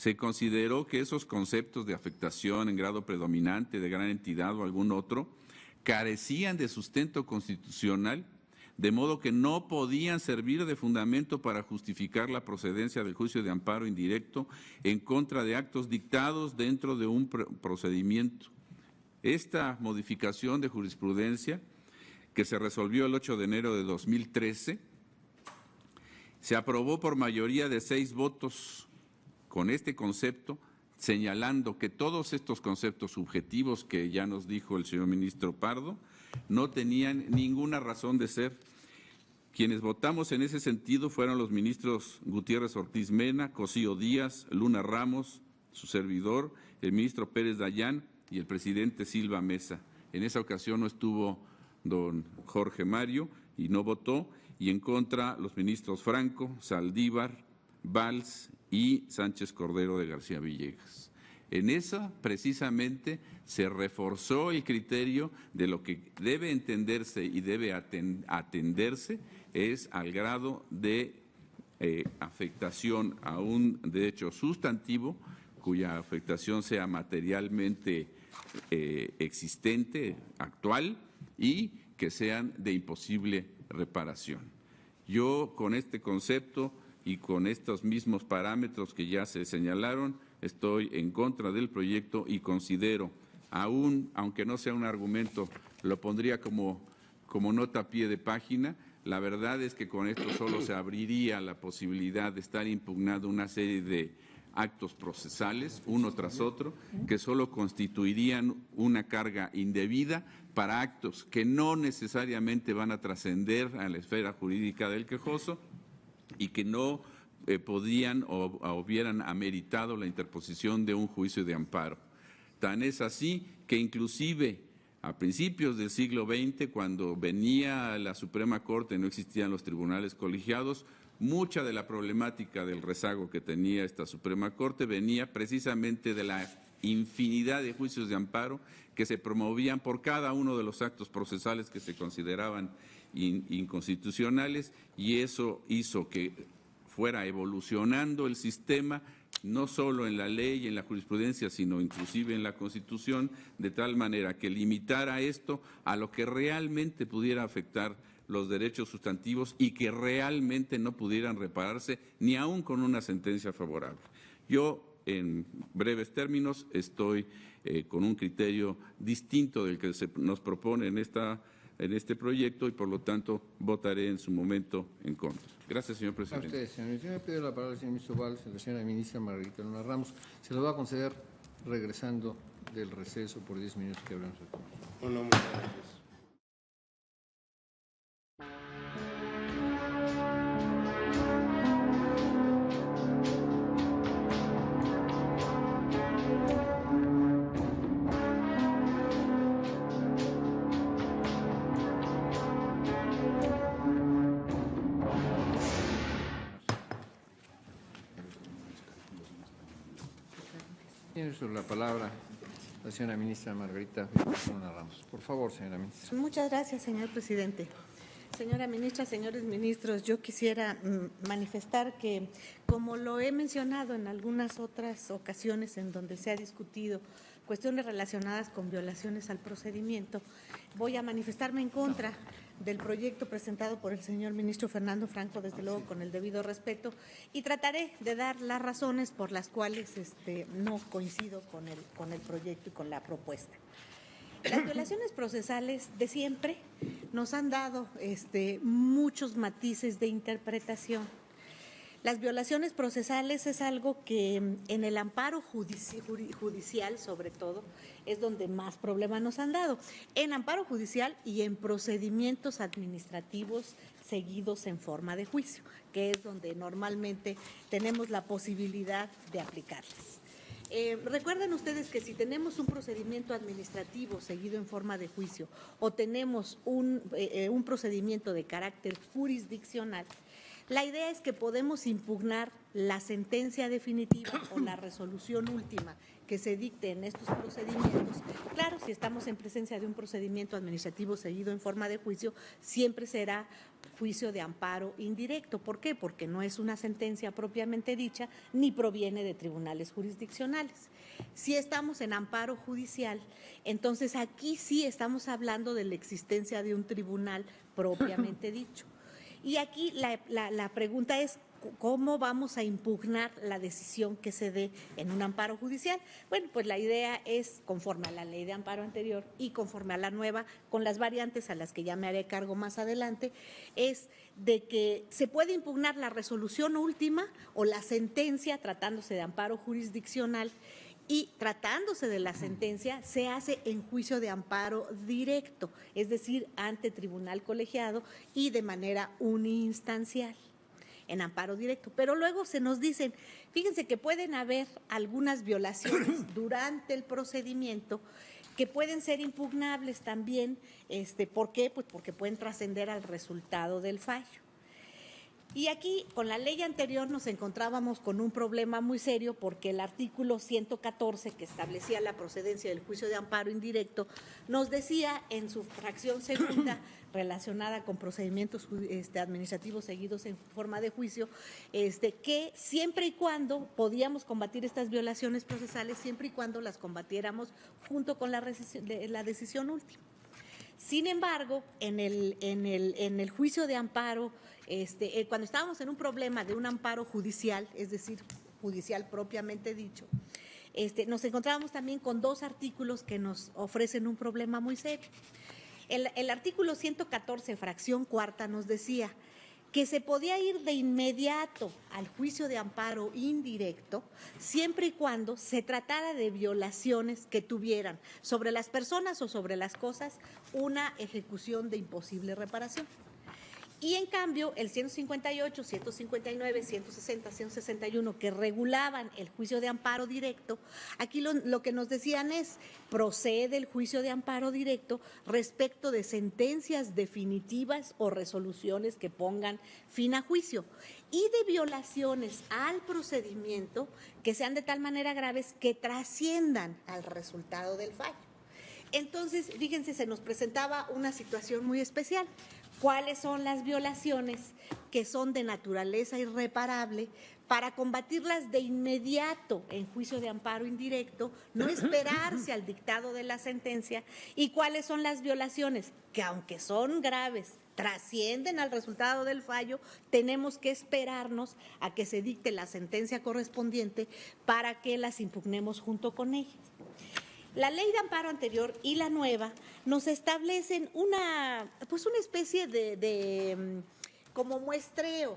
se consideró que esos conceptos de afectación en grado predominante, de gran entidad o algún otro, carecían de sustento constitucional, de modo que no podían servir de fundamento para justificar la procedencia del juicio de amparo indirecto en contra de actos dictados dentro de un procedimiento. Esta modificación de jurisprudencia, que se resolvió el 8 de enero de 2013, se aprobó por mayoría de 6 votos con este concepto, señalando que todos estos conceptos subjetivos que ya nos dijo el señor ministro Pardo no tenían ninguna razón de ser. Quienes votamos en ese sentido fueron los ministros Gutiérrez Ortiz Mena, Cosío Díaz, Luna Ramos, su servidor, el ministro Pérez Dayán y el presidente Silva Mesa. En esa ocasión no estuvo don Jorge Mario y no votó, y en contra los ministros Franco, Saldívar, Valls y Sánchez Cordero de García Villegas. En esa, precisamente, se reforzó el criterio de lo que debe entenderse y debe atenderse es al grado de afectación a un derecho sustantivo cuya afectación sea materialmente existente, actual, y que sean de imposible reparación. Yo, con este concepto y con estos mismos parámetros que ya se señalaron, estoy en contra del proyecto y considero, aunque no sea un argumento, lo pondría como nota a pie de página. La verdad es que con esto solo se abriría la posibilidad de estar impugnando una serie de actos procesales, uno tras otro, que solo constituirían una carga indebida para actos que no necesariamente van a trascender a la esfera jurídica del quejoso y que no podían o hubieran ameritado la interposición de un juicio de amparo. Tan es así que inclusive a principios del siglo XX, cuando venía la Suprema Corte, no existían los tribunales colegiados, mucha de la problemática del rezago que tenía esta Suprema Corte venía precisamente de la infinidad de juicios de amparo que se promovían por cada uno de los actos procesales que se consideraban inconstitucionales, y eso hizo que fuera evolucionando el sistema, no solo en la ley y en la jurisprudencia, sino inclusive en la Constitución, de tal manera que limitara esto a lo que realmente pudiera afectar los derechos sustantivos y que realmente no pudieran repararse ni aún con una sentencia favorable. Yo, en breves términos, estoy con un criterio distinto del que se nos propone en este proyecto y, por lo tanto, votaré en su momento en contra. Gracias, señor presidente. A usted, señor ministro. Me pide la palabra el señor ministro Valls, la señora ministra Margarita Luna Ramos. Se lo va a conceder regresando del receso por 10 minutos que hablamos. Bueno, muchas gracias. Tiene la palabra la señora ministra Margarita Luna Ramos. Por favor, señora ministra. Muchas gracias, señor presidente. Señora ministra, señores ministros, yo quisiera manifestar que, como lo he mencionado en algunas otras ocasiones en donde se ha discutido cuestiones relacionadas con violaciones al procedimiento, voy a manifestarme en contra del proyecto presentado por el señor ministro Fernando Franco, desde luego con el debido respeto, y trataré de dar las razones por las cuales no coincido con el proyecto y con la propuesta. Las violaciones procesales de siempre nos han dado muchos matices de interpretación. Las violaciones procesales es algo que en el amparo judicial, sobre todo, es donde más problemas nos han dado. En amparo judicial y en procedimientos administrativos seguidos en forma de juicio, que es donde normalmente tenemos la posibilidad de aplicarlas. Recuerden ustedes que si tenemos un procedimiento administrativo seguido en forma de juicio o tenemos un procedimiento de carácter jurisdiccional, La idea es que podemos impugnar la sentencia definitiva o la resolución última que se dicte en estos procedimientos. Claro, si estamos en presencia de un procedimiento administrativo seguido en forma de juicio, siempre será juicio de amparo indirecto. ¿Por qué? Porque no es una sentencia propiamente dicha ni proviene de tribunales jurisdiccionales. Si estamos en amparo judicial, entonces aquí sí estamos hablando de la existencia de un tribunal propiamente dicho. Y aquí la pregunta es, ¿cómo vamos a impugnar la decisión que se dé en un amparo judicial? Bueno, pues la idea es, conforme a la ley de amparo anterior y conforme a la nueva, con las variantes a las que ya me haré cargo más adelante, es de que se puede impugnar la resolución última o la sentencia tratándose de amparo jurisdiccional, y tratándose de la sentencia se hace en juicio de amparo directo, es decir, ante tribunal colegiado y de manera uninstancial, en amparo directo. Pero luego se nos dicen, fíjense que pueden haber algunas violaciones durante el procedimiento que pueden ser impugnables también. ¿Por qué? Pues porque pueden trascender al resultado del fallo. Y aquí, con la ley anterior, nos encontrábamos con un problema muy serio porque el artículo 114, que establecía la procedencia del juicio de amparo indirecto, nos decía en su fracción segunda, relacionada con procedimientos administrativos seguidos en forma de juicio, que siempre y cuando podíamos combatir estas violaciones procesales, siempre y cuando las combatiéramos junto con la decisión última. Sin embargo, en el juicio de amparo, cuando estábamos en un problema de un amparo judicial, es decir, judicial propiamente dicho, nos encontrábamos también con dos artículos que nos ofrecen un problema muy serio. El artículo 114, fracción cuarta, nos decía que se podía ir de inmediato al juicio de amparo indirecto siempre y cuando se tratara de violaciones que tuvieran sobre las personas o sobre las cosas una ejecución de imposible reparación. Y en cambio, el 158, 159, 160, 161, que regulaban el juicio de amparo directo, aquí lo que nos decían es, procede el juicio de amparo directo respecto de sentencias definitivas o resoluciones que pongan fin a juicio y de violaciones al procedimiento que sean de tal manera graves que trasciendan al resultado del fallo. Entonces, fíjense, se nos presentaba una situación muy especial. ¿Cuáles son las violaciones que son de naturaleza irreparable? Para combatirlas de inmediato en juicio de amparo indirecto, no esperarse al dictado de la sentencia. ¿Y cuáles son las violaciones que, aunque son graves, trascienden al resultado del fallo? Tenemos que esperarnos a que se dicte la sentencia correspondiente para que las impugnemos junto con ellas. La ley de amparo anterior y la nueva nos establecen una especie de como muestreo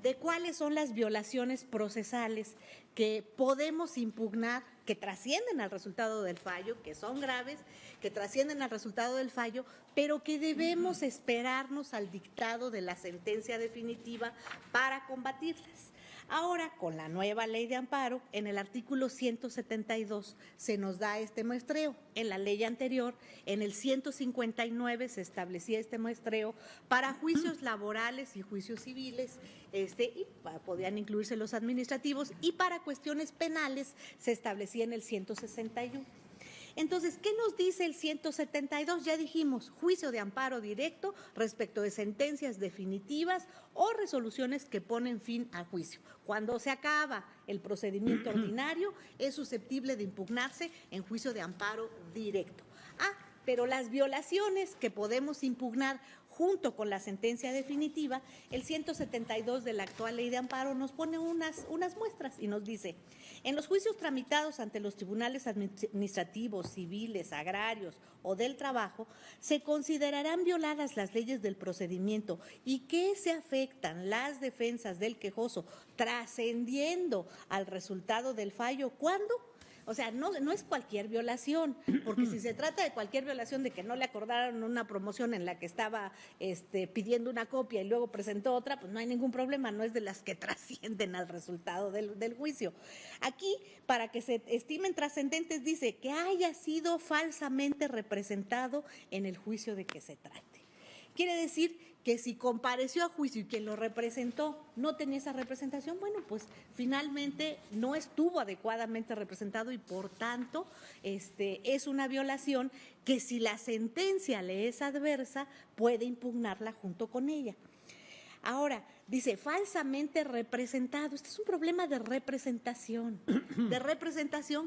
de cuáles son las violaciones procesales que podemos impugnar, que trascienden al resultado del fallo, que son graves, que trascienden al resultado del fallo, pero que debemos esperarnos al dictado de la sentencia definitiva para combatirlas. Ahora, con la nueva ley de amparo, en el artículo 172 se nos da este muestreo. En la ley anterior, en el 159 se establecía este muestreo para juicios laborales y juicios civiles, y podían incluirse los administrativos, y para cuestiones penales se establecía en el 161. Entonces, ¿qué nos dice el 172? Ya dijimos, juicio de amparo directo respecto de sentencias definitivas o resoluciones que ponen fin al juicio. Cuando se acaba el procedimiento ordinario, es susceptible de impugnarse en juicio de amparo directo. Pero las violaciones que podemos impugnar junto con la sentencia definitiva, el 172 de la actual ley de amparo nos pone unas muestras y nos dice: en los juicios tramitados ante los tribunales administrativos, civiles, agrarios o del trabajo, se considerarán violadas las leyes del procedimiento y que se afectan las defensas del quejoso, trascendiendo al resultado del fallo. ¿Cuándo? O sea, no es cualquier violación, porque si se trata de cualquier violación de que no le acordaron una promoción en la que estaba pidiendo una copia y luego presentó otra, pues no hay ningún problema, no es de las que trascienden al resultado del juicio. Aquí, para que se estimen trascendentes, dice que haya sido falsamente representado en el juicio de que se trate. Quiere decir que si compareció a juicio y quien lo representó no tenía esa representación, bueno, pues finalmente no estuvo adecuadamente representado y por tanto es una violación que si la sentencia le es adversa puede impugnarla junto con ella. Ahora, dice, falsamente representado. Este es un problema de representación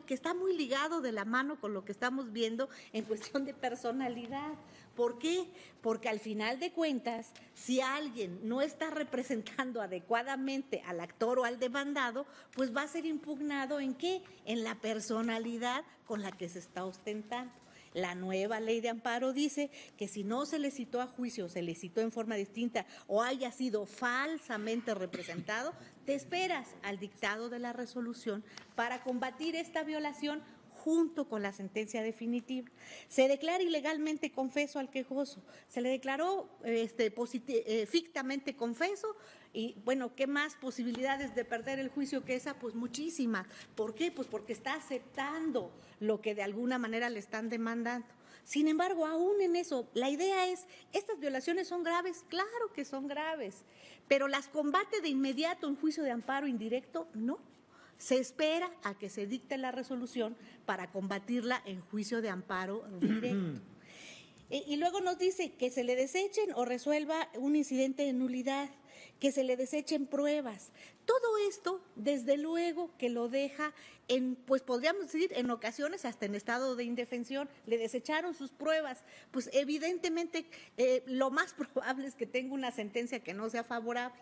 que está muy ligado de la mano con lo que estamos viendo en cuestión de personalidad. ¿Por qué? Porque al final de cuentas, si alguien no está representando adecuadamente al actor o al demandado, pues va a ser impugnado ¿en qué? En la personalidad con la que se está ostentando. La nueva ley de amparo dice que si no se le citó a juicio, se le citó en forma distinta o haya sido falsamente representado, te esperas al dictado de la resolución para combatir esta violación junto con la sentencia definitiva. Se declara ilegalmente confeso al quejoso, se le declaró fictamente confeso. Y bueno, ¿qué más posibilidades de perder el juicio que esa? Pues muchísimas. ¿Por qué? Pues porque está aceptando lo que de alguna manera le están demandando. Sin embargo, aún en eso, la idea es, ¿estas violaciones son graves? Claro que son graves, pero ¿las combate de inmediato en juicio de amparo indirecto? No. Se espera a que se dicte la resolución para combatirla en juicio de amparo directo. Y luego nos dice que se le desechen o resuelva un incidente de nulidad, que se le desechen pruebas. Todo esto, desde luego, que lo deja pues podríamos decir, en ocasiones hasta en estado de indefensión. Le desecharon sus pruebas. Pues evidentemente lo más probable es que tenga una sentencia que no sea favorable.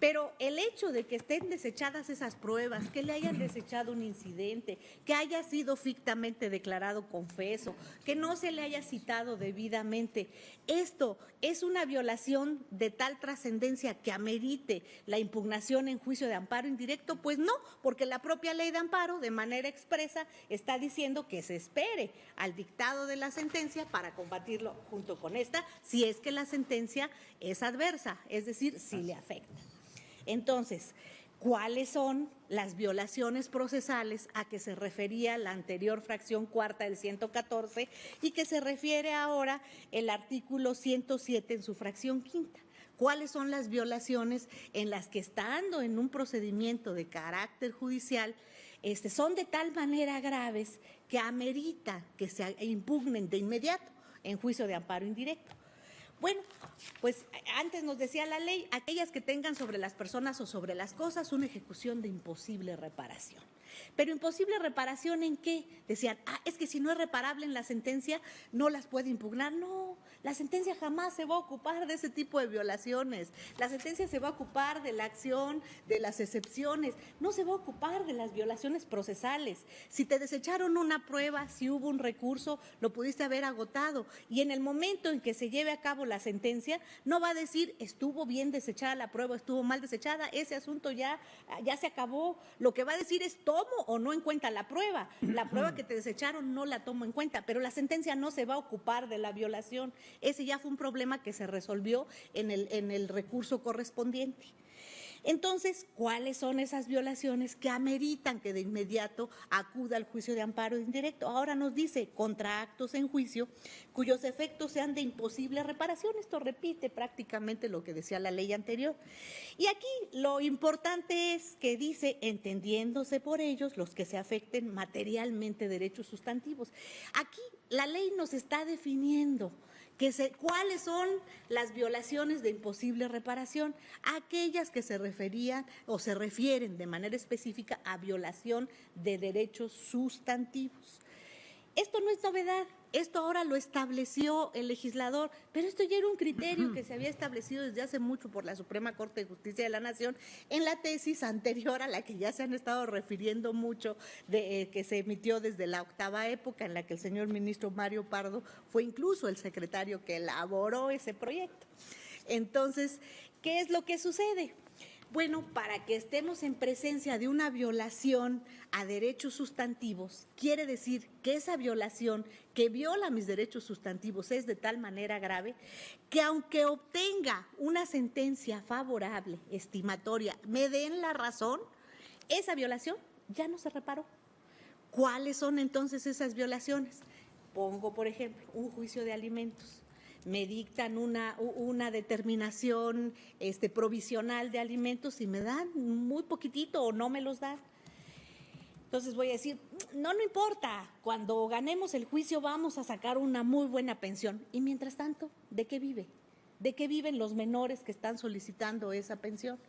Pero el hecho de que estén desechadas esas pruebas, que le hayan desechado un incidente, que haya sido fictamente declarado confeso, que no se le haya citado debidamente, esto es una violación de tal trascendencia que amerite la impugnación en juicio de amparo indirecto. Pues no, porque la propia ley de amparo de manera expresa está diciendo que se espere al dictado de la sentencia para combatirlo junto con esta, si es que la sentencia es adversa, es decir, si le afecta. Entonces, ¿cuáles son las violaciones procesales a que se refería la anterior fracción cuarta del 114 y que se refiere ahora el artículo 107 en su fracción quinta? ¿Cuáles son las violaciones en las que, estando en un procedimiento de carácter judicial, son de tal manera graves que amerita que se impugnen de inmediato en juicio de amparo indirecto? Bueno, pues antes nos decía la ley, aquellas que tengan sobre las personas o sobre las cosas una ejecución de imposible reparación. ¿Pero imposible reparación en qué? Decían, es que si no es reparable en la sentencia, no las puede impugnar. No, la sentencia jamás se va a ocupar de ese tipo de violaciones. La sentencia se va a ocupar de la acción, de las excepciones, no se va a ocupar de las violaciones procesales. Si te desecharon una prueba, si hubo un recurso, lo pudiste haber agotado. Y en el momento en que se lleve a cabo la sentencia, no va a decir, estuvo bien desechada la prueba, estuvo mal desechada, ese asunto ya se acabó. Lo que va a decir es, ¿tomo o no en cuenta la prueba que te desecharon no la tomo en cuenta, pero la sentencia no se va a ocupar de la violación. Ese ya fue un problema que se resolvió en el recurso correspondiente. Entonces, ¿cuáles son esas violaciones que ameritan que de inmediato acuda al juicio de amparo indirecto? Ahora nos dice, contra actos en juicio cuyos efectos sean de imposible reparación. Esto repite prácticamente lo que decía la ley anterior. Y aquí lo importante es que dice, entendiéndose por ellos los que se afecten materialmente derechos sustantivos. Aquí la ley nos está definiendo cuáles son las violaciones de imposible reparación, aquellas que se referían o se refieren de manera específica a violación de derechos sustantivos. Esto no es novedad, esto ahora lo estableció el legislador, pero esto ya era un criterio que se había establecido desde hace mucho por la Suprema Corte de Justicia de la Nación en la tesis anterior a la que ya se han estado refiriendo mucho, que se emitió desde la octava época, en la que el señor ministro Mario Pardo fue incluso el secretario que elaboró ese proyecto. Entonces, ¿qué es lo que sucede? Bueno, para que estemos en presencia de una violación a derechos sustantivos, quiere decir que esa violación que viola mis derechos sustantivos es de tal manera grave que aunque obtenga una sentencia favorable, estimatoria, me den la razón, esa violación ya no se reparó. ¿Cuáles son entonces esas violaciones? Pongo, por ejemplo, un juicio de alimentos. me dictan una determinación provisional de alimentos y me dan muy poquitito o no me los dan. Entonces voy a decir, no importa, cuando ganemos el juicio vamos a sacar una muy buena pensión. Y mientras tanto, ¿de qué vive? ¿De qué viven los menores que están solicitando esa pensión?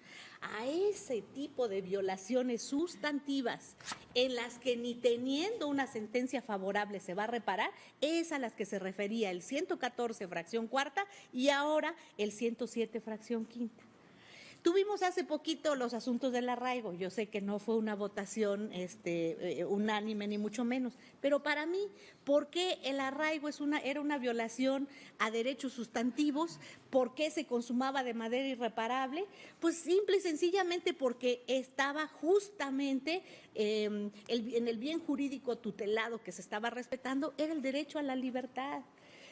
A ese tipo de violaciones sustantivas en las que ni teniendo una sentencia favorable se va a reparar, es a las que se refería el 114 fracción cuarta y ahora el 107 fracción quinta. Tuvimos hace poquito los asuntos del arraigo. Yo sé que no fue una votación unánime ni mucho menos, pero para mí, ¿por qué el arraigo era una violación a derechos sustantivos? ¿Por qué se consumaba de manera irreparable? Pues simple y sencillamente porque estaba justamente en el bien jurídico tutelado que se estaba respetando, era el derecho a la libertad.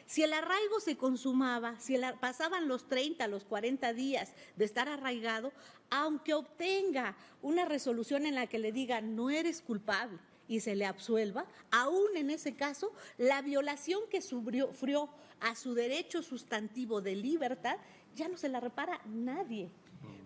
Si el arraigo se consumaba, si pasaban los 30, los 40 días de estar arraigado, aunque obtenga una resolución en la que le digan no eres culpable y se le absuelva, aún en ese caso, la violación que sufrió a su derecho sustantivo de libertad ya no se la repara nadie.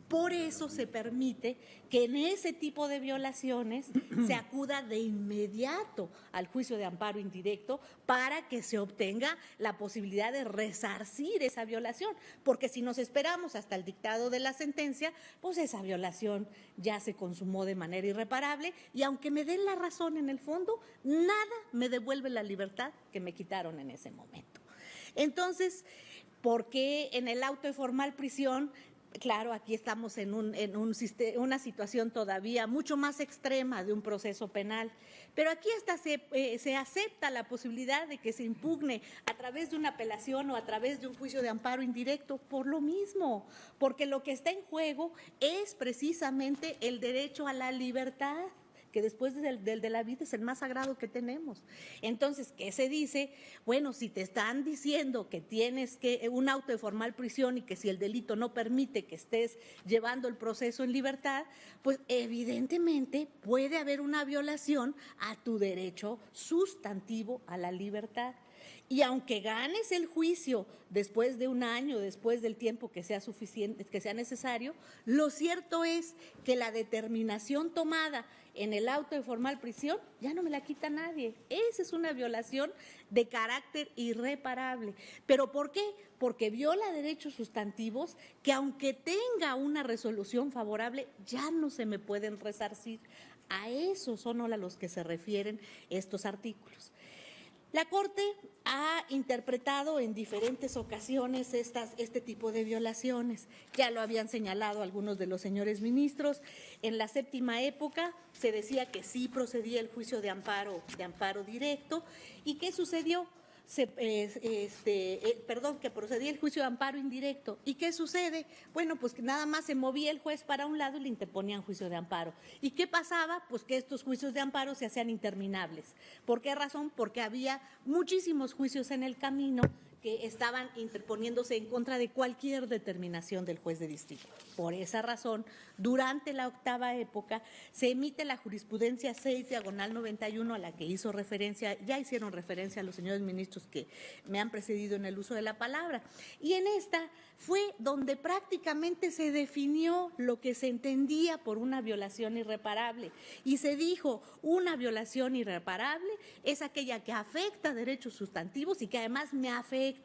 Por eso se permite que en ese tipo de violaciones se acuda de inmediato al juicio de amparo indirecto para que se obtenga la posibilidad de resarcir esa violación, porque si nos esperamos hasta el dictado de la sentencia, pues esa violación ya se consumó de manera irreparable y aunque me den la razón en el fondo, nada me devuelve la libertad que me quitaron en ese momento. Entonces, ¿por qué en el auto de formal prisión? Claro, aquí estamos en una situación todavía mucho más extrema de un proceso penal, pero aquí hasta se acepta la posibilidad de que se impugne a través de una apelación o a través de un juicio de amparo indirecto por lo mismo, porque lo que está en juego es precisamente el derecho a la libertad, que después del de la vida es el más sagrado que tenemos. Entonces, ¿qué se dice? Bueno, si te están diciendo que tienes un auto de formal prisión y que si el delito no permite que estés llevando el proceso en libertad, pues evidentemente puede haber una violación a tu derecho sustantivo a la libertad. Y aunque ganes el juicio después de un año, después del tiempo que sea suficiente, que sea necesario, lo cierto es que la determinación tomada en el auto de formal prisión ya no me la quita nadie. Esa es una violación de carácter irreparable. ¿Pero por qué? Porque viola derechos sustantivos que aunque tenga una resolución favorable, ya no se me pueden resarcir. A esos son a los que se refieren estos artículos. La Corte ha interpretado en diferentes ocasiones este tipo de violaciones. Ya lo habían señalado algunos de los señores ministros. En la séptima época se decía que sí procedía el juicio de amparo directo. ¿Y qué sucedió? Que procedía el juicio de amparo indirecto. ¿Y qué sucede? Bueno, pues que nada más se movía el juez para un lado y le interponían juicio de amparo. ¿Y qué pasaba? Pues que estos juicios de amparo se hacían interminables. ¿Por qué razón? Porque había muchísimos juicios en el camino que estaban interponiéndose en contra de cualquier determinación del juez de distrito. Por esa razón, durante la octava época, se emite la jurisprudencia 6/91 a la que hizo referencia, ya hicieron referencia a los señores ministros que me han precedido en el uso de la palabra. Y en esta fue donde prácticamente se definió lo que se entendía por una violación irreparable. Y se dijo, una violación irreparable es aquella que afecta derechos sustantivos y que además me afecta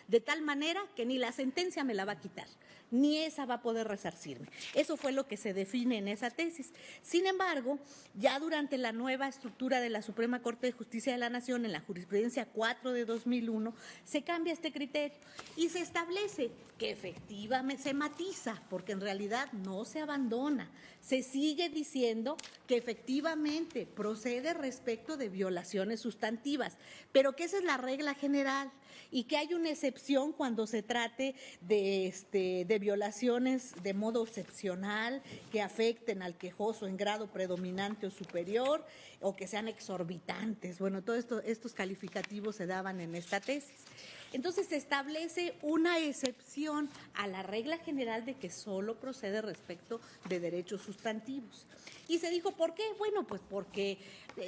de tal manera que ni la sentencia me la va a quitar, ni esa va a poder resarcirme. Eso fue lo que se define en esa tesis. Sin embargo, ya durante la nueva estructura de la Suprema Corte de Justicia de la Nación, en la jurisprudencia 4/2001, se cambia este criterio y se establece que efectivamente se matiza, porque en realidad no se abandona. Se sigue diciendo que efectivamente procede respecto de violaciones sustantivas, pero que esa es la regla general y que hay una excepción cuando se trate de violaciones de modo excepcional que afecten al quejoso en grado predominante o superior o que sean exorbitantes. Bueno, todos estos calificativos se daban en esta tesis. Entonces se establece una excepción a la regla general de que solo procede respecto de derechos sustantivos. Y se dijo, ¿por qué? Bueno, pues porque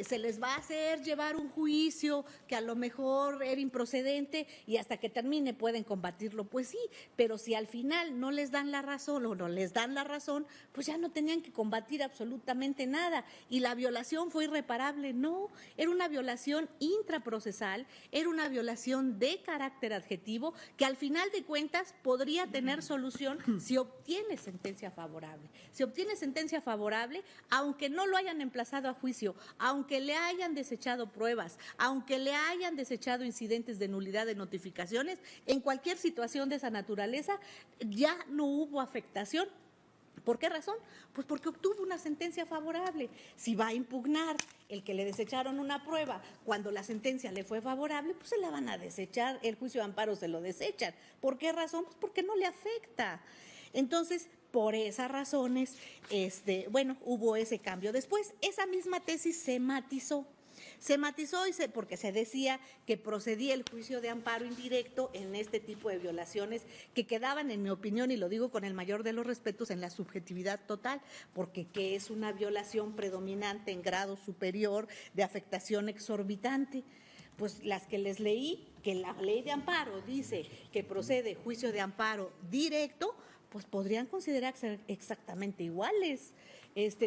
se les va a hacer llevar un juicio que a lo mejor era improcedente y hasta que termine pueden combatirlo. Pues sí, pero si al final no les dan la razón o no les dan la razón, pues ya no tenían que combatir absolutamente nada. Y la violación fue irreparable. No, era una violación intraprocesal, era una violación de carácter adjetivo que al final de cuentas podría tener solución si obtiene sentencia favorable. Si obtiene sentencia favorable, aunque no lo hayan emplazado a juicio, aunque le hayan desechado pruebas, aunque le hayan desechado incidentes de nulidad de notificaciones, en cualquier situación de esa naturaleza ya no hubo afectación. ¿Por qué razón? Pues porque obtuvo una sentencia favorable. Si va a impugnar el que le desecharon una prueba cuando la sentencia le fue favorable, pues se la van a desechar, el juicio de amparo se lo desechan. ¿Por qué razón? Pues porque no le afecta. Entonces, por esas razones, hubo ese cambio. Después, esa misma tesis se matizó. Porque se decía que procedía el juicio de amparo indirecto en este tipo de violaciones que quedaban, en mi opinión, y lo digo con el mayor de los respetos, en la subjetividad total, porque ¿qué es una violación predominante en grado superior de afectación exorbitante? Pues las que les leí, que la ley de amparo dice que procede juicio de amparo directo, pues podrían considerarse exactamente iguales.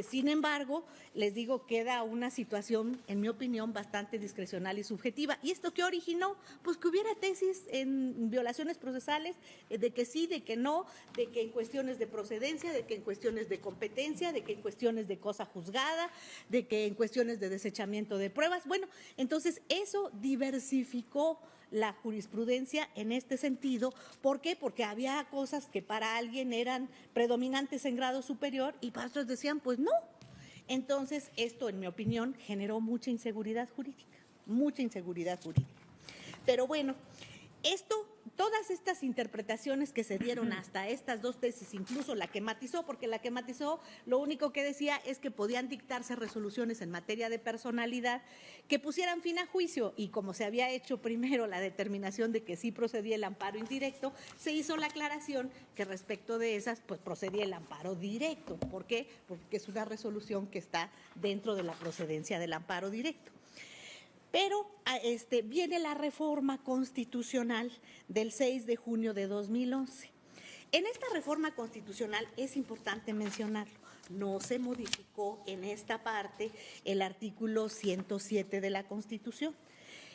Sin embargo, les digo, queda una situación, en mi opinión, bastante discrecional y subjetiva. ¿Y esto qué originó? Pues que hubiera tesis en violaciones procesales de que sí, de que no, de que en cuestiones de procedencia, de que en cuestiones de competencia, de que en cuestiones de cosa juzgada, de que en cuestiones de desechamiento de pruebas. Bueno, entonces eso diversificó la jurisprudencia en este sentido. ¿Por qué? Porque había cosas que para alguien eran predominantes en grado superior y para otros decían, pues no. Entonces, esto, en mi opinión, generó mucha inseguridad jurídica. Pero bueno, todas estas interpretaciones que se dieron hasta estas dos tesis, incluso la que matizó, porque la que matizó lo único que decía es que podían dictarse resoluciones en materia de personalidad que pusieran fin a juicio, y como se había hecho primero la determinación de que sí procedía el amparo indirecto, se hizo la aclaración que respecto de esas pues procedía el amparo directo. ¿Por qué? Porque es una resolución que está dentro de la procedencia del amparo directo. Pero viene la reforma constitucional del 6 de junio de 2011. En esta reforma constitucional es importante mencionarlo, no se modificó en esta parte el artículo 107 de la Constitución.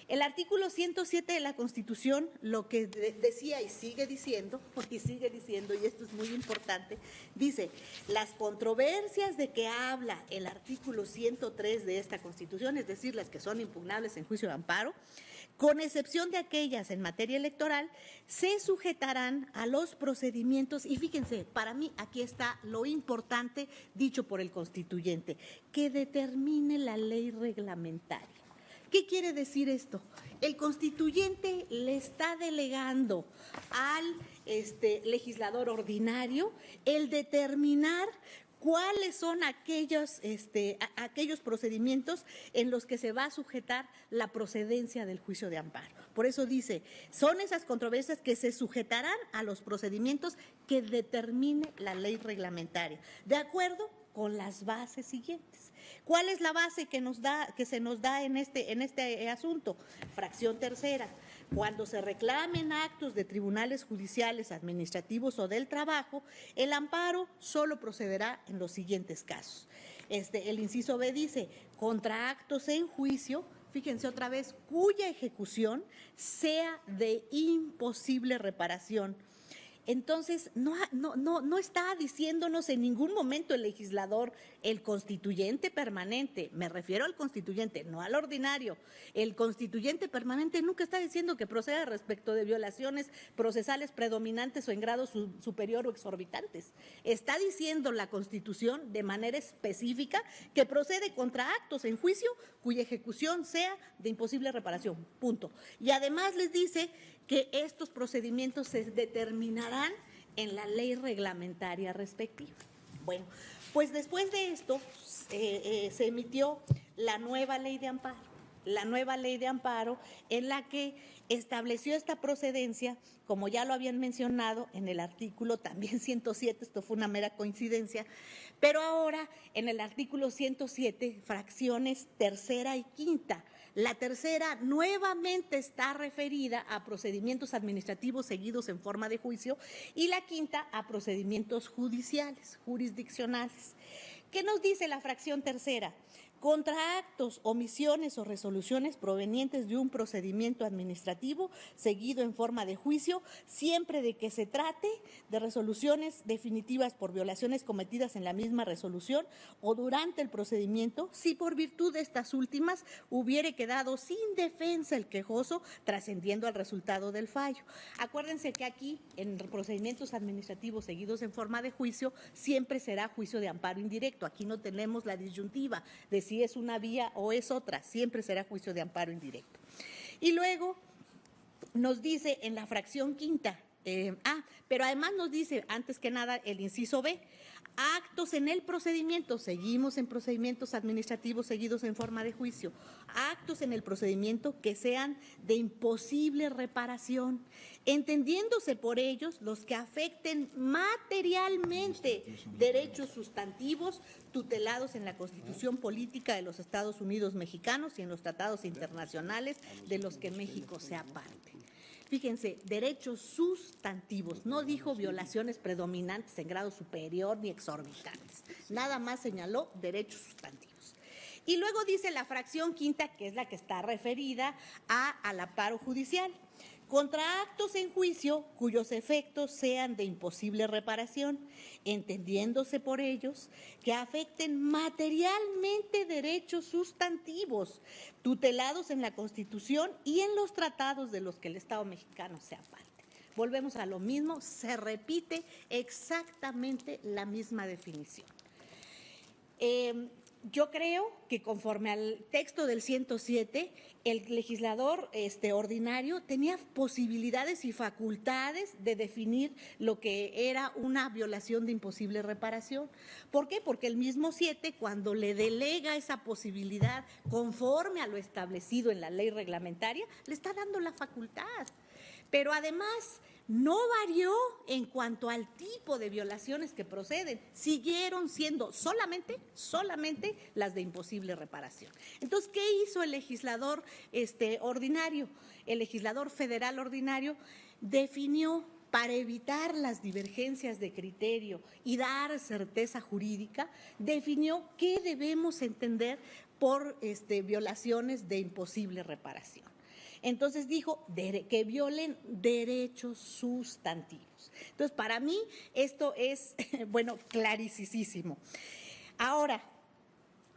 El artículo 107 de la Constitución lo que decía y sigue diciendo, y esto es muy importante, dice, las controversias de que habla el artículo 103 de esta Constitución, es decir, las que son impugnables en juicio de amparo, con excepción de aquellas en materia electoral, se sujetarán a los procedimientos, y fíjense, para mí aquí está lo importante dicho por el constituyente, que determine la ley reglamentaria. ¿Qué quiere decir esto? El constituyente le está delegando al legislador ordinario el determinar cuáles son aquellos procedimientos en los que se va a sujetar la procedencia del juicio de amparo. Por eso dice, son esas controversias que se sujetarán a los procedimientos que determine la ley reglamentaria, de acuerdo con las bases siguientes. ¿Cuál es la base que se nos da en este asunto? Fracción tercera. Cuando se reclamen actos de tribunales judiciales, administrativos o del trabajo, el amparo solo procederá en los siguientes casos. El inciso B dice, contra actos en juicio, fíjense otra vez, cuya ejecución sea de imposible reparación. Entonces, no está diciéndonos en ningún momento el legislador, el constituyente permanente, me refiero al constituyente, no al ordinario. El constituyente permanente nunca está diciendo que proceda respecto de violaciones procesales predominantes o en grado superior o exorbitantes. Está diciendo la Constitución de manera específica que procede contra actos en juicio cuya ejecución sea de imposible reparación, punto. Y además les dice que estos procedimientos se determinarán en la ley reglamentaria respectiva. Bueno, pues después de esto se emitió la nueva ley de amparo. la nueva ley de amparo en la que estableció esta procedencia, como ya lo habían mencionado en el artículo también 107, esto fue una mera coincidencia, pero ahora en el artículo 107, fracciones tercera y quinta. La tercera nuevamente está referida a procedimientos administrativos seguidos en forma de juicio y la quinta a procedimientos judiciales, jurisdiccionales. ¿Qué nos dice la fracción tercera? Contra actos, omisiones o resoluciones provenientes de un procedimiento administrativo seguido en forma de juicio, siempre de que se trate de resoluciones definitivas por violaciones cometidas en la misma resolución o durante el procedimiento, si por virtud de estas últimas hubiere quedado sin defensa el quejoso, trascendiendo al resultado del fallo. Acuérdense que aquí, en procedimientos administrativos seguidos en forma de juicio, siempre será juicio de amparo indirecto. Aquí no tenemos la disyuntiva de si es una vía o es otra, siempre será juicio de amparo indirecto. Y luego nos dice en la fracción quinta, pero además nos dice, antes que nada, el inciso B, actos en el procedimiento, seguimos en procedimientos administrativos seguidos en forma de juicio, actos en el procedimiento que sean de imposible reparación, entendiéndose por ellos los que afecten materialmente derechos sustantivos tutelados en la Constitución Política de los Estados Unidos Mexicanos y en los tratados internacionales de los que México sea parte. Fíjense, derechos sustantivos, no dijo violaciones predominantes en grado superior ni exorbitantes, nada más señaló derechos sustantivos. Y luego dice la fracción quinta, que es la que está referida al amparo judicial, contra actos en juicio cuyos efectos sean de imposible reparación, entendiéndose por ellos que afecten materialmente derechos sustantivos tutelados en la Constitución y en los tratados de los que el Estado mexicano sea parte. Volvemos a lo mismo, se repite exactamente la misma definición. Yo creo que conforme al texto del 107, el legislador ordinario tenía posibilidades y facultades de definir lo que era una violación de imposible reparación. ¿Por qué? Porque el mismo 7, cuando le delega esa posibilidad conforme a lo establecido en la ley reglamentaria, le está dando la facultad. Pero además no varió en cuanto al tipo de violaciones que proceden, siguieron siendo solamente las de imposible reparación. Entonces, ¿qué hizo el legislador ordinario? El legislador federal ordinario definió, para evitar las divergencias de criterio y dar certeza jurídica, definió qué debemos entender por violaciones de imposible reparación. Entonces dijo que violen derechos sustantivos. Entonces, para mí esto es, clarísimo. Ahora,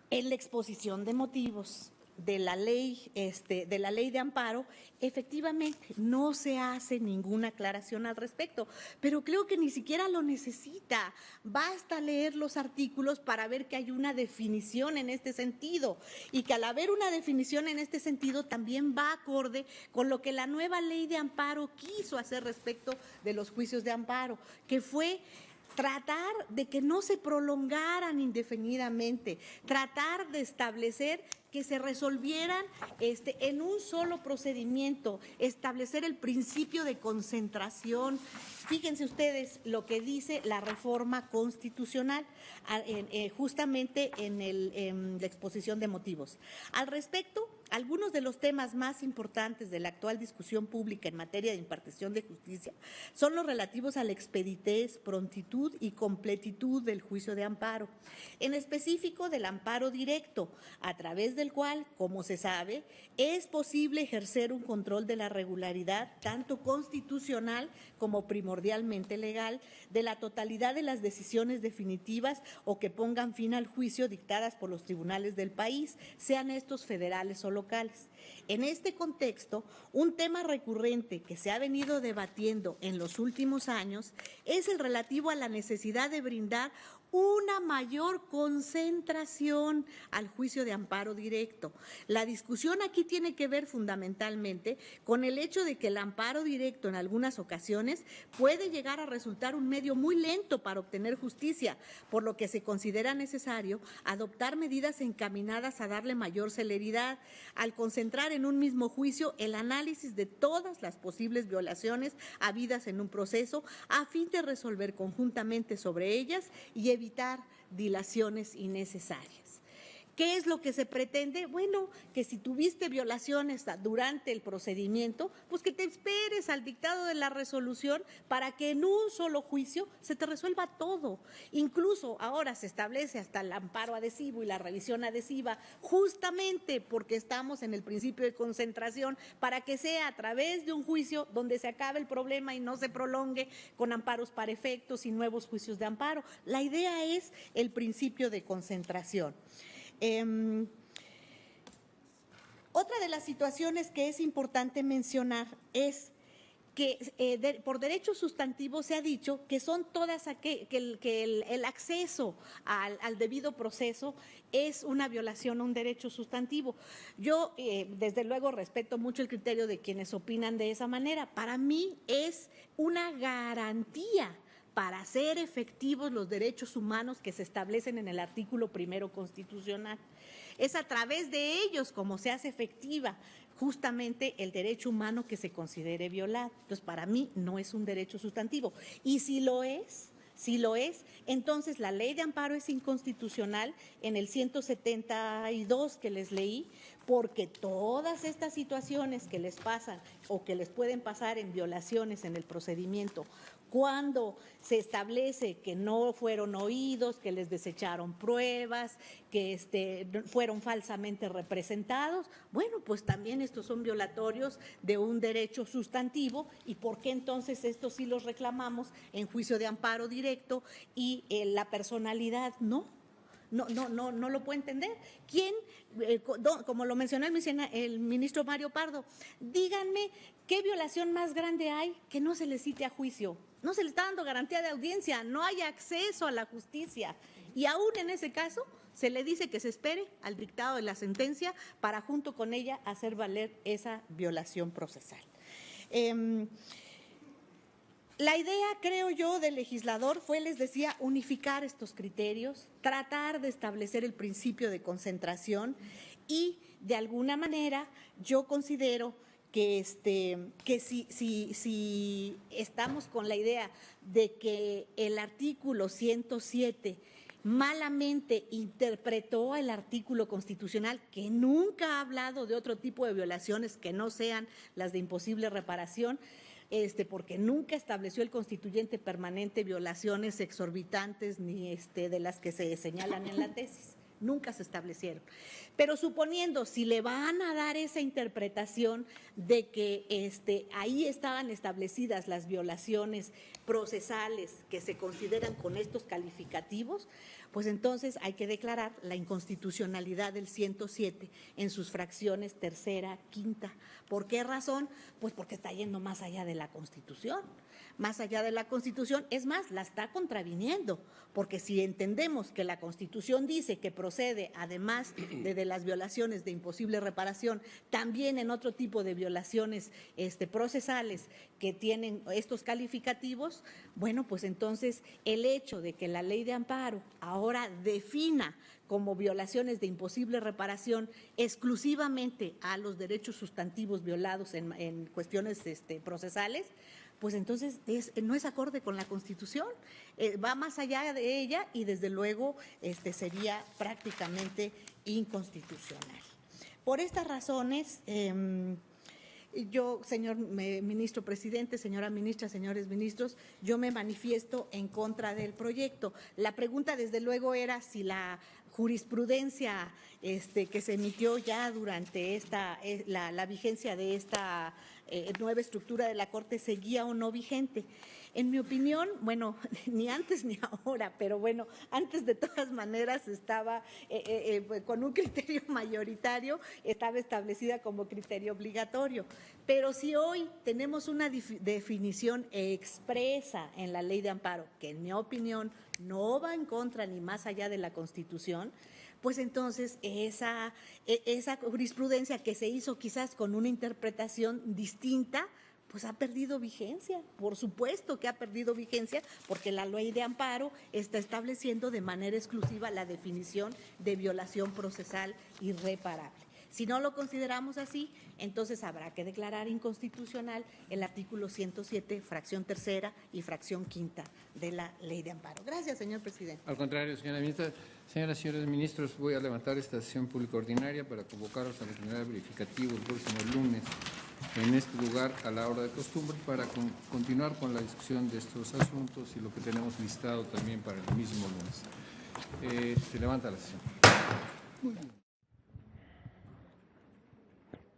en la exposición de motivos de la ley de amparo, efectivamente no se hace ninguna aclaración al respecto, pero creo que ni siquiera lo necesita. Basta leer los artículos para ver que hay una definición en este sentido y que al haber una definición en este sentido también va acorde con lo que la nueva ley de amparo quiso hacer respecto de los juicios de amparo, que fue tratar de que no se prolongaran indefinidamente, tratar de establecer que se resolvieran en un solo procedimiento, establecer el principio de concentración. Fíjense ustedes lo que dice la reforma constitucional justamente en la exposición de motivos. Al respecto, algunos de los temas más importantes de la actual discusión pública en materia de impartición de justicia son los relativos a la expeditez, prontitud y completitud del juicio de amparo, en específico del amparo directo, a través del cual, como se sabe, es posible ejercer un control de la regularidad, tanto constitucional como primordialmente legal, de la totalidad de las decisiones definitivas o que pongan fin al juicio dictadas por los tribunales del país, sean estos federales o locales. En este contexto, un tema recurrente que se ha venido debatiendo en los últimos años es el relativo a la necesidad de brindar una mayor concentración al juicio de amparo directo. La discusión aquí tiene que ver fundamentalmente con el hecho de que el amparo directo en algunas ocasiones puede llegar a resultar un medio muy lento para obtener justicia, por lo que se considera necesario adoptar medidas encaminadas a darle mayor celeridad, al concentrar en un mismo juicio el análisis de todas las posibles violaciones habidas en un proceso a fin de resolver conjuntamente sobre ellas y evitar dilaciones innecesarias. ¿Qué es lo que se pretende? Bueno, que si tuviste violaciones durante el procedimiento, pues que te esperes al dictado de la resolución para que en un solo juicio se te resuelva todo. Incluso ahora se establece hasta el amparo adhesivo y la revisión adhesiva, justamente porque estamos en el principio de concentración, para que sea a través de un juicio donde se acabe el problema y no se prolongue con amparos para efectos y nuevos juicios de amparo. La idea es el principio de concentración. Otra de las situaciones que es importante mencionar es que por derecho sustantivo se ha dicho que son todas que el acceso al debido proceso es una violación a un derecho sustantivo. Yo, desde luego, respeto mucho el criterio de quienes opinan de esa manera. Para mí es una garantía para hacer efectivos los derechos humanos que se establecen en el artículo 1 constitucional. Es a través de ellos como se hace efectiva justamente el derecho humano que se considere violado. Entonces, para mí no es un derecho sustantivo. Y si lo es, entonces la ley de amparo es inconstitucional en el 172 que les leí, porque todas estas situaciones que les pasan o que les pueden pasar en violaciones en el procedimiento, cuando se establece que no fueron oídos, que les desecharon pruebas, que fueron falsamente representados, bueno, pues también estos son violatorios de un derecho sustantivo. ¿Y por qué entonces estos sí los reclamamos en juicio de amparo directo y la personalidad no? No lo puedo entender. ¿Quién, como lo mencionó el ministro Mario Pardo, díganme qué violación más grande hay que no se le cite a juicio? No se le está dando garantía de audiencia, no hay acceso a la justicia. Y aún en ese caso se le dice que se espere al dictado de la sentencia para junto con ella hacer valer esa violación procesal. La idea, creo yo, del legislador fue, les decía, unificar estos criterios, tratar de establecer el principio de concentración y, de alguna manera, yo considero que si estamos con la idea de que el artículo 107 malamente interpretó el artículo constitucional, que nunca ha hablado de otro tipo de violaciones que no sean las de imposible reparación, porque nunca estableció el constituyente permanente violaciones exorbitantes ni de las que se señalan en la tesis. Nunca se establecieron. Pero suponiendo, si le van a dar esa interpretación de que ahí estaban establecidas las violaciones procesales que se consideran con estos calificativos, pues entonces hay que declarar la inconstitucionalidad del 107 en sus fracciones tercera, quinta. ¿Por qué razón? Pues porque está yendo más allá de la Constitución. Más allá de la Constitución, es más, la está contraviniendo, porque si entendemos que la Constitución dice que procede, además de las violaciones de imposible reparación, también en otro tipo de violaciones procesales que tienen estos calificativos, bueno, pues entonces el hecho de que la ley de amparo ahora defina como violaciones de imposible reparación exclusivamente a los derechos sustantivos violados en cuestiones procesales, pues entonces no es acorde con la Constitución, va más allá de ella y desde luego sería prácticamente inconstitucional. Por estas razones, yo, señor ministro presidente, señora ministra, señores ministros, yo me manifiesto en contra del proyecto. La pregunta desde luego era si la jurisprudencia que se emitió ya durante la vigencia de esta nueva estructura de la Corte seguía o no vigente. En mi opinión, bueno, ni antes ni ahora, pero bueno, antes de todas maneras estaba con un criterio mayoritario, estaba establecida como criterio obligatorio. Pero si hoy tenemos una definición expresa en la ley de amparo, que en mi opinión no va en contra ni más allá de la Constitución, pues entonces esa jurisprudencia que se hizo quizás con una interpretación distinta, pues ha perdido vigencia. Por supuesto que ha perdido vigencia porque la ley de amparo está estableciendo de manera exclusiva la definición de violación procesal irreparable. Si no lo consideramos así, entonces habrá que declarar inconstitucional el artículo 107, fracción tercera y fracción quinta de la Ley de Amparo. Gracias, señor presidente. Al contrario, señora ministra. Señoras y señores ministros, voy a levantar esta sesión pública ordinaria para convocarlos al general verificativo el próximo lunes en este lugar a la hora de costumbre para continuar con la discusión de estos asuntos y lo que tenemos listado también para el mismo lunes. Se levanta la sesión.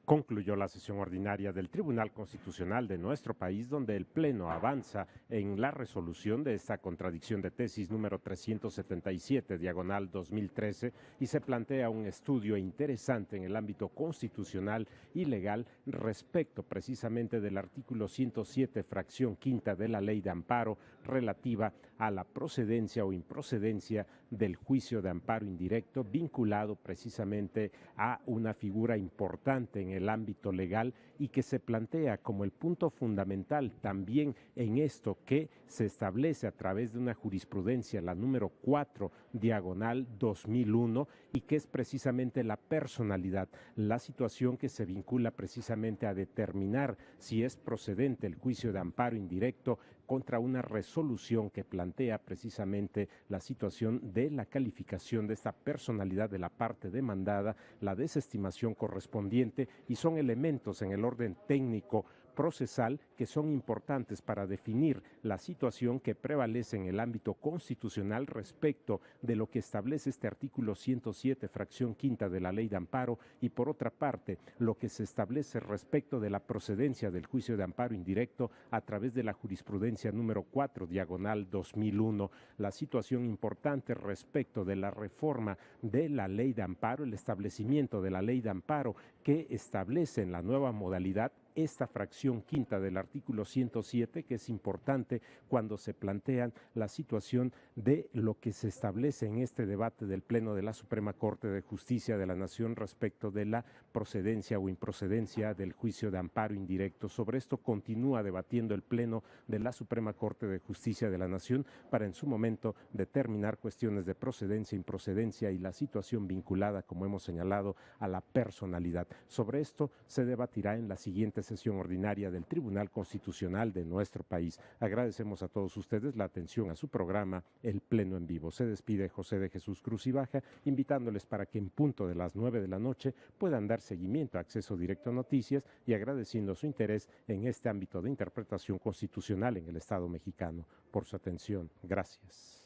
Concluyó la sesión ordinaria del Tribunal Constitucional de nuestro país, donde el Pleno avanza en la resolución de esta contradicción de tesis número 377, diagonal 2013, y se plantea un estudio interesante en el ámbito constitucional y legal respecto precisamente del artículo 107, fracción quinta de la Ley de Amparo, relativa a la procedencia o improcedencia del juicio de amparo indirecto, vinculado precisamente a una figura importante en el ámbito legal y que se plantea como el punto fundamental también en esto que se establece a través de una jurisprudencia, la número 4, diagonal 2001, y que es precisamente la personalidad, la situación que se vincula precisamente a determinar si es procedente el juicio de amparo indirecto contra una resolución que plantea precisamente la situación de la calificación de esta personalidad de la parte demandada, la desestimación correspondiente, y son elementos en el orden técnico procesal que son importantes para definir la situación que prevalece en el ámbito constitucional respecto de lo que establece este artículo 107, fracción quinta de la Ley de Amparo, y por otra parte lo que se establece respecto de la procedencia del juicio de amparo indirecto a través de la jurisprudencia número 4, diagonal 2001, la situación importante respecto de la reforma de la Ley de Amparo, el establecimiento de la Ley de Amparo que establece en la nueva modalidad esta fracción quinta del artículo 107, que es importante cuando se plantean la situación de lo que se establece en este debate del Pleno de la Suprema Corte de Justicia de la Nación respecto de la procedencia o improcedencia del juicio de amparo indirecto. Sobre esto continúa debatiendo el Pleno de la Suprema Corte de Justicia de la Nación para en su momento determinar cuestiones de procedencia, improcedencia y la situación vinculada, como hemos señalado, a la personalidad. Sobre esto se debatirá en la siguiente sesión ordinaria del Tribunal Constitucional de nuestro país. Agradecemos a todos ustedes la atención a su programa El Pleno en Vivo. Se despide José de Jesús Crucibaja, invitándoles para que en punto de las 9 de la noche puedan dar seguimiento a Acceso Directo a Noticias y agradeciendo su interés en este ámbito de interpretación constitucional en el Estado mexicano. Por su atención, gracias.